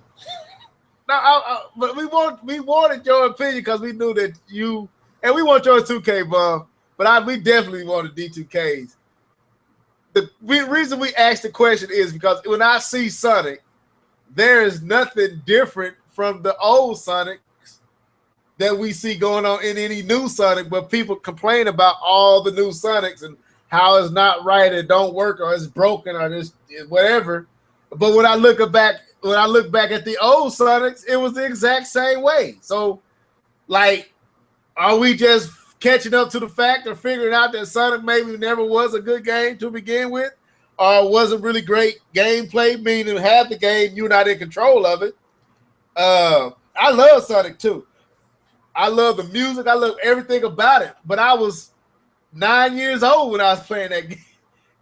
No, but we wanted your opinion because we knew that you and we want yours 2K, Bum. But we definitely wanted D2Ks. The reason we asked the question is because when I see Sonic, there is nothing different from the old Sonic that we see going on in any new Sonic, but people complain about all the new Sonics and how it's not right, it don't work, or it's broken, or just whatever. But when I look back at the old Sonics, it was the exact same way. So, like, are we just catching up to the fact or figuring out that Sonic maybe never was a good game to begin with, or wasn't really great gameplay, meaning half the game you're not in control of it? I love Sonic 2. I love the music. I love everything about it. But I was 9 years old when I was playing that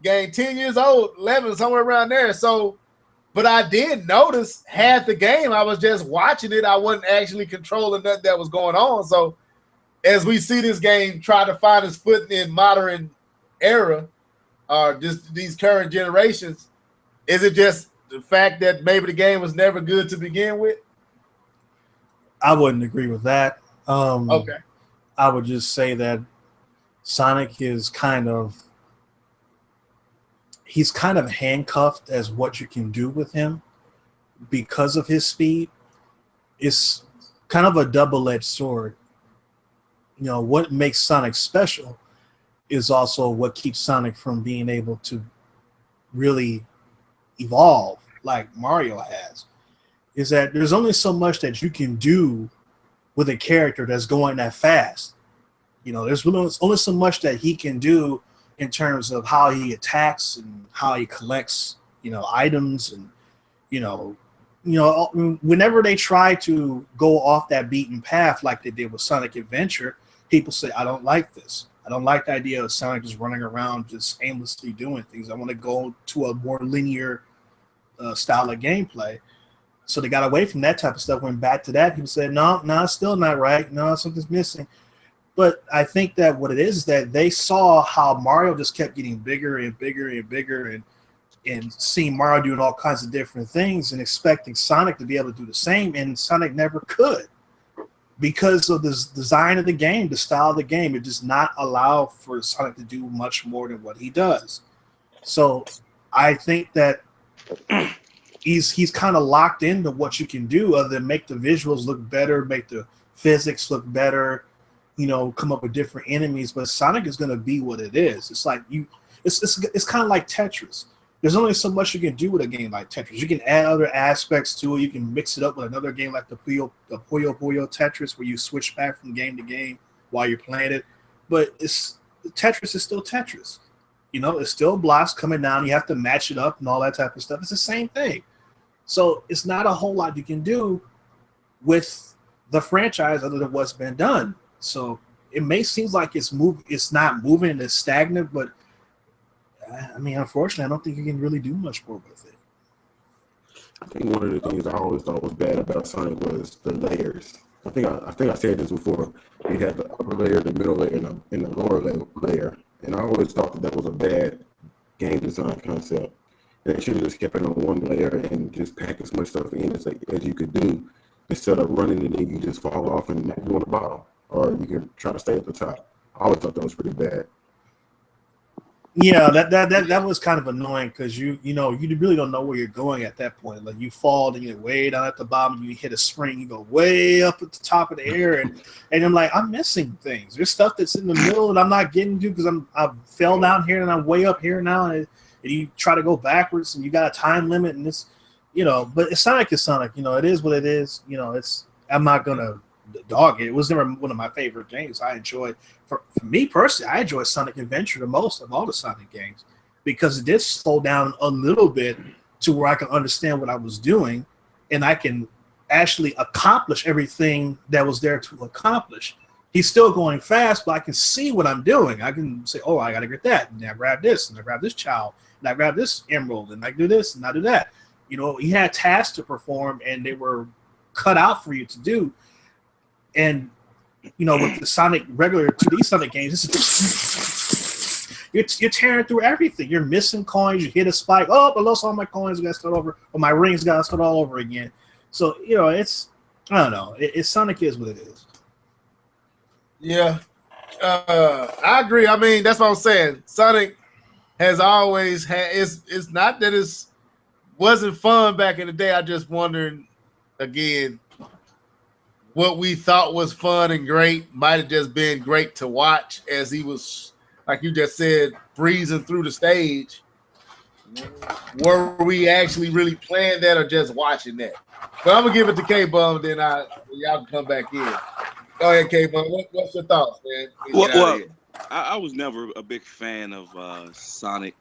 game, 10 years old, 11, somewhere around there. So, but I did notice half the game, I was just watching it. I wasn't actually controlling nothing that was going on. So as we see this game try to find its foot in modern era, or just these current generations, is it just the fact that maybe the game was never good to begin with? I wouldn't agree with that. Okay. I would just say that Sonic is kind of handcuffed as what you can do with him because of his speed. It's kind of a double-edged sword. What makes Sonic special is also what keeps Sonic from being able to really evolve like Mario has, is that there's only so much that you can do with a character that's going that fast. There's only so much that he can do in terms of how he attacks and how he collects, items. And, whenever they try to go off that beaten path like they did with Sonic Adventure, people say, I don't like this. I don't like the idea of Sonic just running around just aimlessly doing things. I want to go to a more linear style of gameplay. So they got away from that type of stuff, went back to that. People said, no, it's still not right. No, something's missing. But I think that what it is that they saw how Mario just kept getting bigger and bigger and bigger, and seeing Mario doing all kinds of different things and expecting Sonic to be able to do the same, and Sonic never could because of the design of the game, the style of the game. It does not allow for Sonic to do much more than what he does. So I think that he's kind of locked into what you can do other than make the visuals look better, make the physics look better, come up with different enemies. But Sonic is going to be what it is. It's like it's kind of like Tetris. There's only so much you can do with a game like Tetris. You can add other aspects to it. You can mix it up with another game like the Puyo Tetris, where you switch back from game to game while you're playing it. But Tetris is still Tetris. It's still blocks coming down. You have to match it up and all that type of stuff. It's the same thing. So it's not a whole lot you can do with the franchise other than what's been done. So it may seem like it's not moving and it's stagnant, but I mean, unfortunately, I don't think you can really do much more with it. I think one of the things I always thought was bad about Sonic was the layers. I think I said this before. We had the upper layer, the middle layer, and the lower layer. And I always thought that was a bad game design concept. And they should have just kept it on one layer and just pack as much stuff in as you could do, instead of running and then you just fall off and you on the bottom, or you can try to stay at the top. I always thought that was pretty bad. Yeah, that was kind of annoying because you really don't know where you're going at that point. Like you fall, then you're way down at the bottom, you hit a spring, you go way up at the top of the air, and I'm like, I'm missing things. There's stuff that's in the middle that I'm not getting to because I fell down here and I'm way up here now, and you try to go backwards and you got a time limit, and it's but Sonic is Sonic. It is what it is. I'm not gonna dog it. It was never one of my favorite games. I enjoyed, for me personally, I enjoyed Sonic Adventure the most of all the Sonic games because it did slow down a little bit to where I can understand what I was doing and I can actually accomplish everything that was there to accomplish. He's still going fast, but I can see what I'm doing. I can say, oh, I got to get that. And I grab this, and I grab this child, and I grab this emerald, and I do this, and I do that. He had tasks to perform, and they were cut out for you to do. And with the Sonic regular 2D Sonic games, you're tearing through everything. You're missing coins. You hit a spike. Oh, I lost all my coins. Got to start over. Or my rings got to start all over again. So it's I don't know. Sonic is what it is. Yeah, I agree. I mean, that's what I'm saying. Sonic has always had. It's not that it wasn't fun back in the day. I just wondered again. What we thought was fun and great might have just been great to watch as he was, like you just said, breezing through the stage. Were we actually really playing that or just watching that? But I'm going to give it to K-Bum, then y'all can come back in. Go ahead, K-Bum. What's your thoughts, man? Well, I was never a big fan of Sonic.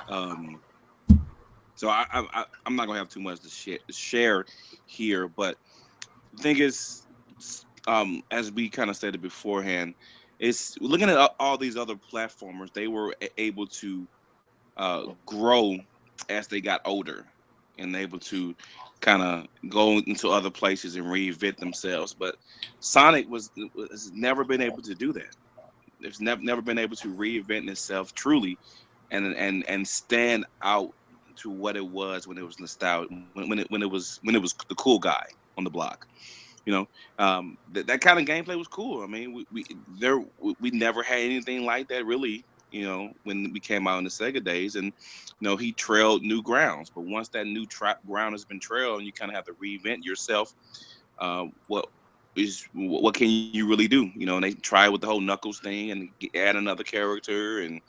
So I'm not going to have too much to share here, but the thing is, as we kind of stated beforehand, it's looking at all these other platformers. They were able to grow as they got older and able to kind of go into other places and reinvent themselves. But Sonic has never been able to do that. It's never been able to reinvent itself truly and stand out to what it was when it was nostalgic, when it was the cool guy on the block. That kind of gameplay was cool. I mean, we never had anything like that really, when we came out in the Sega days, and he trailed new grounds. But once that new ground has been trailed, and you kind of have to reinvent yourself, what can you really do? And they try with the whole Knuckles thing and add another character, and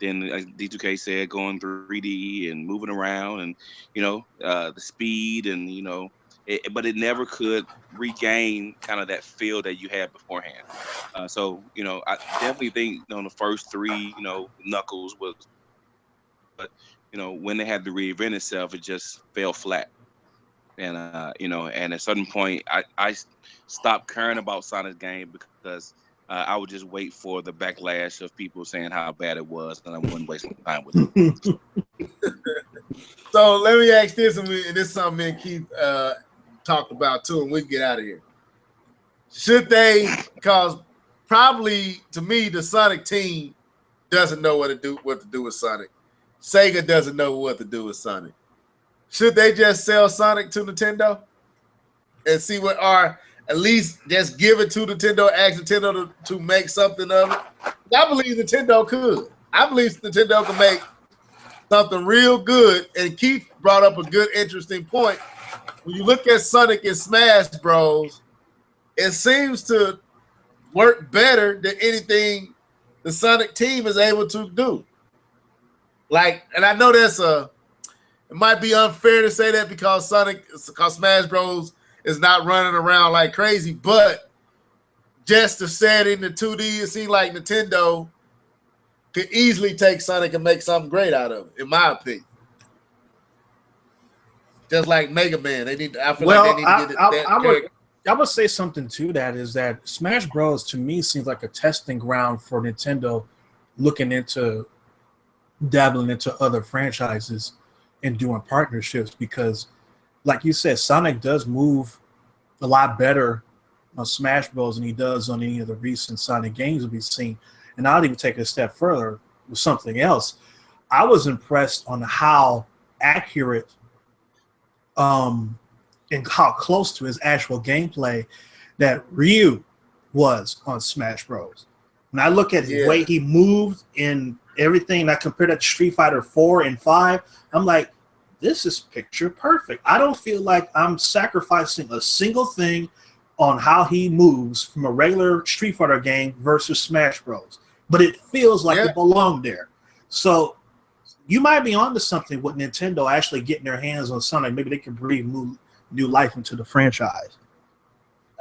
then like D2K said, going 3D and moving around, and the speed, and but it never could regain kind of that feel that you had beforehand. So I definitely think the first three Knuckles was, but when they had to reinvent itself, it just fell flat. And and at a certain point, I stopped caring about Sonic's game because I would just wait for the backlash of people saying how bad it was, and I wouldn't waste my time with it. So let me ask this, and this is something me and Keith talked about too, and we can get out of here. Should they? Because probably to me, the Sonic team doesn't know what to do with Sonic. Sega doesn't know what to do with Sonic. Should they just sell Sonic to Nintendo and see what are at least just give it to Nintendo, ask Nintendo to make something of it? I believe Nintendo could. I believe Nintendo can make something real good. And Keith brought up a good, interesting point. When you look at Sonic and Smash Bros., it seems to work better than anything the Sonic team is able to do. Like, and I know it might be unfair to say that because Smash Bros. Is not running around like crazy, but just to set it in the 2D, it seems like Nintendo could easily take Sonic and make something great out of it, in my opinion. Just like Mega Man, I feel like they need to get it. I would say something to that is that Smash Bros. To me seems like a testing ground for Nintendo looking into dabbling into other franchises and doing partnerships because, like you said, Sonic does move a lot better on Smash Bros. Than he does on any of the recent Sonic games we've seen. And I'll even take it a step further with something else. I was impressed on how accurate and how close to his actual gameplay that Ryu was on Smash Bros. When I look at the way he moved and everything, and I compare that to Street Fighter 4 and 5, I'm like, this is picture perfect. I don't feel like I'm sacrificing a single thing on how he moves from a regular Street Fighter game versus Smash Bros. But it feels like it belonged there. So you might be onto something with Nintendo actually getting their hands on Sonic. Maybe they can breathe new life into the franchise.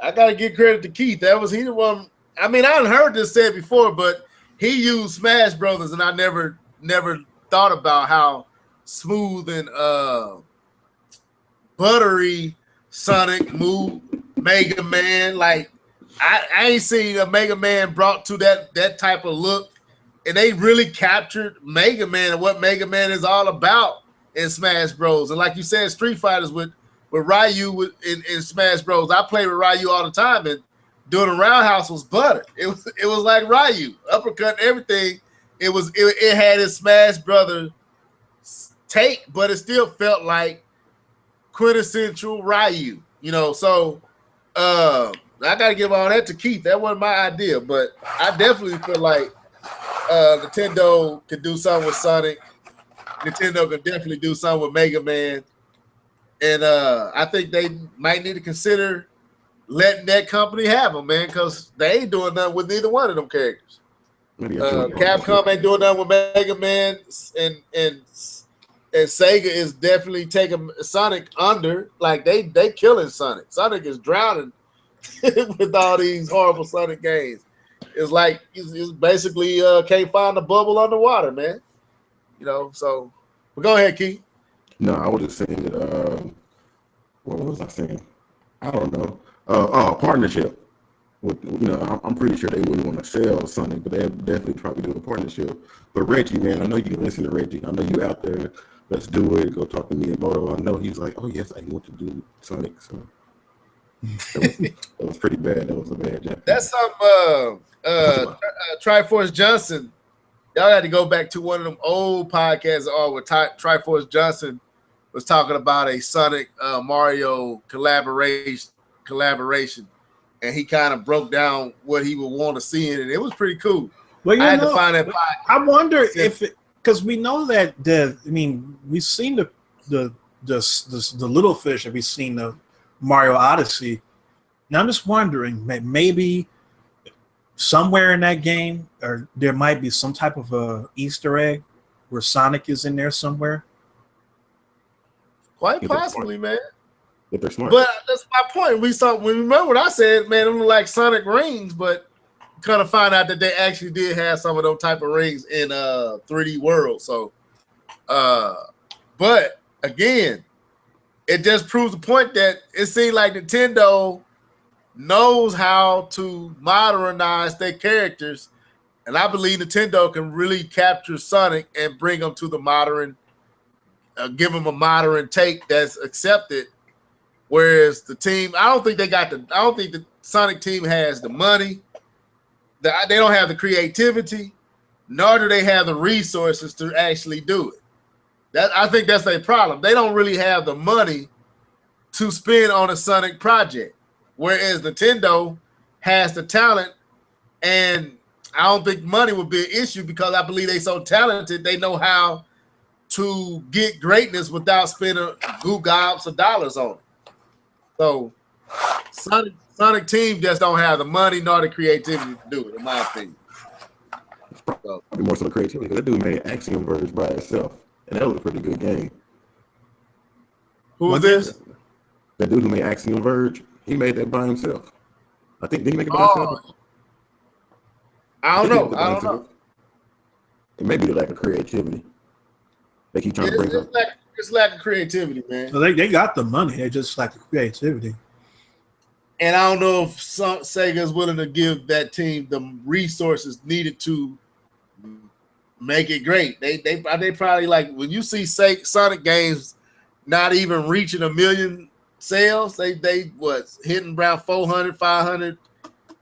I gotta give credit to Keith. That was he the one. I mean, I heard this said before, but he used Smash Brothers, and I never thought about how smooth and buttery Sonic moved. Mega Man, like I ain't seen a Mega Man brought to that type of look, and they really captured Mega Man and what Mega Man is all about in Smash Bros. And like you said, Street Fighters with Ryu in Smash Bros. I play with Ryu all the time, and doing a roundhouse was butter. It was like Ryu, uppercut, everything. It had his Smash Brothers take, but it still felt like quintessential Ryu, so I gotta give all that to Keith. That wasn't my idea, but I definitely feel like Nintendo could do something with Sonic. Nintendo could definitely do something with Mega Man, and I think they might need to consider letting that company have them, man, because they ain't doing nothing with neither one of them characters. Capcom ain't doing nothing with Mega Man, and Sega is definitely taking Sonic under. Like they killing Sonic. Sonic is drowning with all these horrible Sonic games. It's like it's basically can't find a bubble underwater, man. So but go ahead, Keith. No, I was just saying that. What was I saying? I don't know. Partnership. With, I'm pretty sure they wouldn't want to sell Sonic, but they definitely probably do a partnership. But Reggie, man, I know you can listen to Reggie. I know you out there. Let's do it. Go talk to me and Moto. I know he's like, oh yes, I want to do Sonic. So that was pretty bad. That was a bad job. That's some Triforce Johnson. Y'all had to go back to one of them old podcasts where Triforce Johnson was talking about a Sonic Mario collaboration, and he kind of broke down what he would want to see in it. It was pretty cool. Well, I had to find that. I wonder if because we know that we've seen the little fish, and we've seen the Mario Odyssey. Now I'm just wondering, maybe somewhere in that game, or there might be some type of a Easter egg where Sonic is in there somewhere. Quite possibly, man. If they're smart. But that's my point. We remember what I said, man. It looked like Sonic rings, but kind of find out that they actually did have some of those type of rings in 3D World. So, but again, it just proves the point that it seemed like Nintendo knows how to modernize their characters, and I believe Nintendo can really capture Sonic and bring them to the modern, give them a modern take that's accepted. Whereas the team, I don't think the Sonic team has the money. They don't have the creativity, nor do they have the resources to actually do it. I think that's their problem. They don't really have the money to spend on a Sonic project, whereas Nintendo has the talent, and I don't think money would be an issue because I believe they're so talented. They know how to get greatness without spending goo gobs of dollars on it. So Sonic team just don't have the money nor the creativity to do it, in my opinion. Probably more so the creativity. That dude made Axiom Verge by itself, and that was a pretty good game. Who was this? That dude who made Axiom Verge, he made that by himself. I think, did he make it by himself? I don't know. It may be the lack of creativity. They keep trying to bring up. It's lack of creativity, man. So they got the money. They just lack the creativity. And I don't know if Sega is willing to give that team the resources needed to make it great. They probably, like, when you see Sonic games not even reaching 1 million sales, they hitting around 400, 500.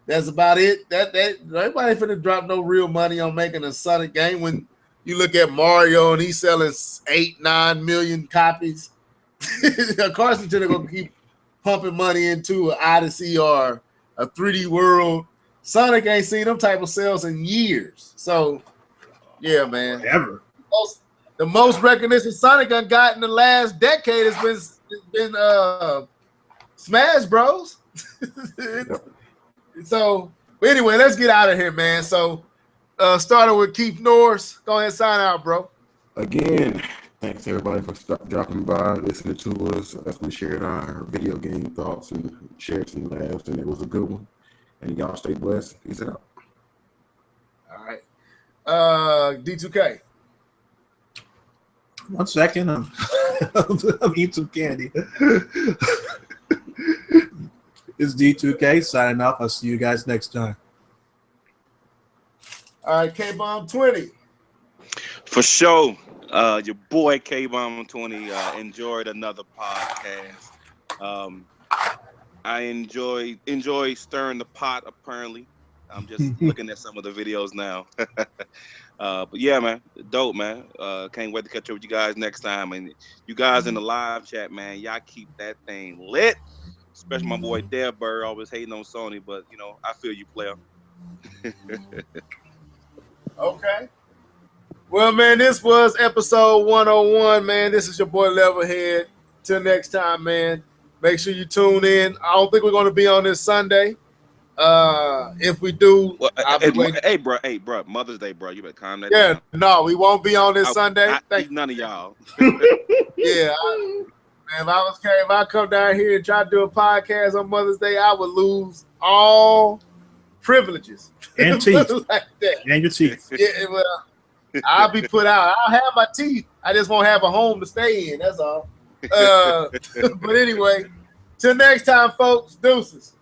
That's about it. That everybody finna drop no real money on making a Sonic game when you look at Mario and he's selling 8-9 million copies. Of course, they're gonna keep pumping money into an Odyssey or a 3D World. Sonic ain't seen them type of sales in years. So, yeah, man. Ever. The most recognition Sonic done got in the last decade has been Smash Bros. So, anyway, let's get out of here, man. So, starting with Keith Norris. Go ahead and sign out, bro. Again, thanks everybody for dropping by, listening to us as we shared our video game thoughts and shared some laughs, and it was a good one. And y'all stay blessed. Peace out. All right. D2K. 1 second. I'm eating some candy. It's D2K signing off. I'll see you guys next time. All right, K-Bomb 20. For sure. Your boy K-Bomb 20 enjoyed another podcast. I enjoy stirring the pot, apparently. I'm just looking at some of the videos now. But yeah, man, dope, man. Can't wait to catch up with you guys next time. And you guys in the live chat, man, y'all keep that thing lit. Especially my boy Dev Bird, always hating on Sony, but you know, I feel you, player. Okay. Well, man, this was episode 101, man. This is your boy Levelhead. Till next time, man. Make sure you tune in. I don't think we're going to be on this Sunday. If we do, well, hey, bro, Mother's Day, bro. You better calm that down. No, we won't be on this Sunday. None of y'all. Yeah, man. If I come down here and try to do a podcast on Mother's Day, I would lose all privileges and teeth, like that. And your teeth. Yeah, well, I'll be put out. I'll have my teeth. I just won't have a home to stay in. That's all. But anyway, till next time, folks. Deuces.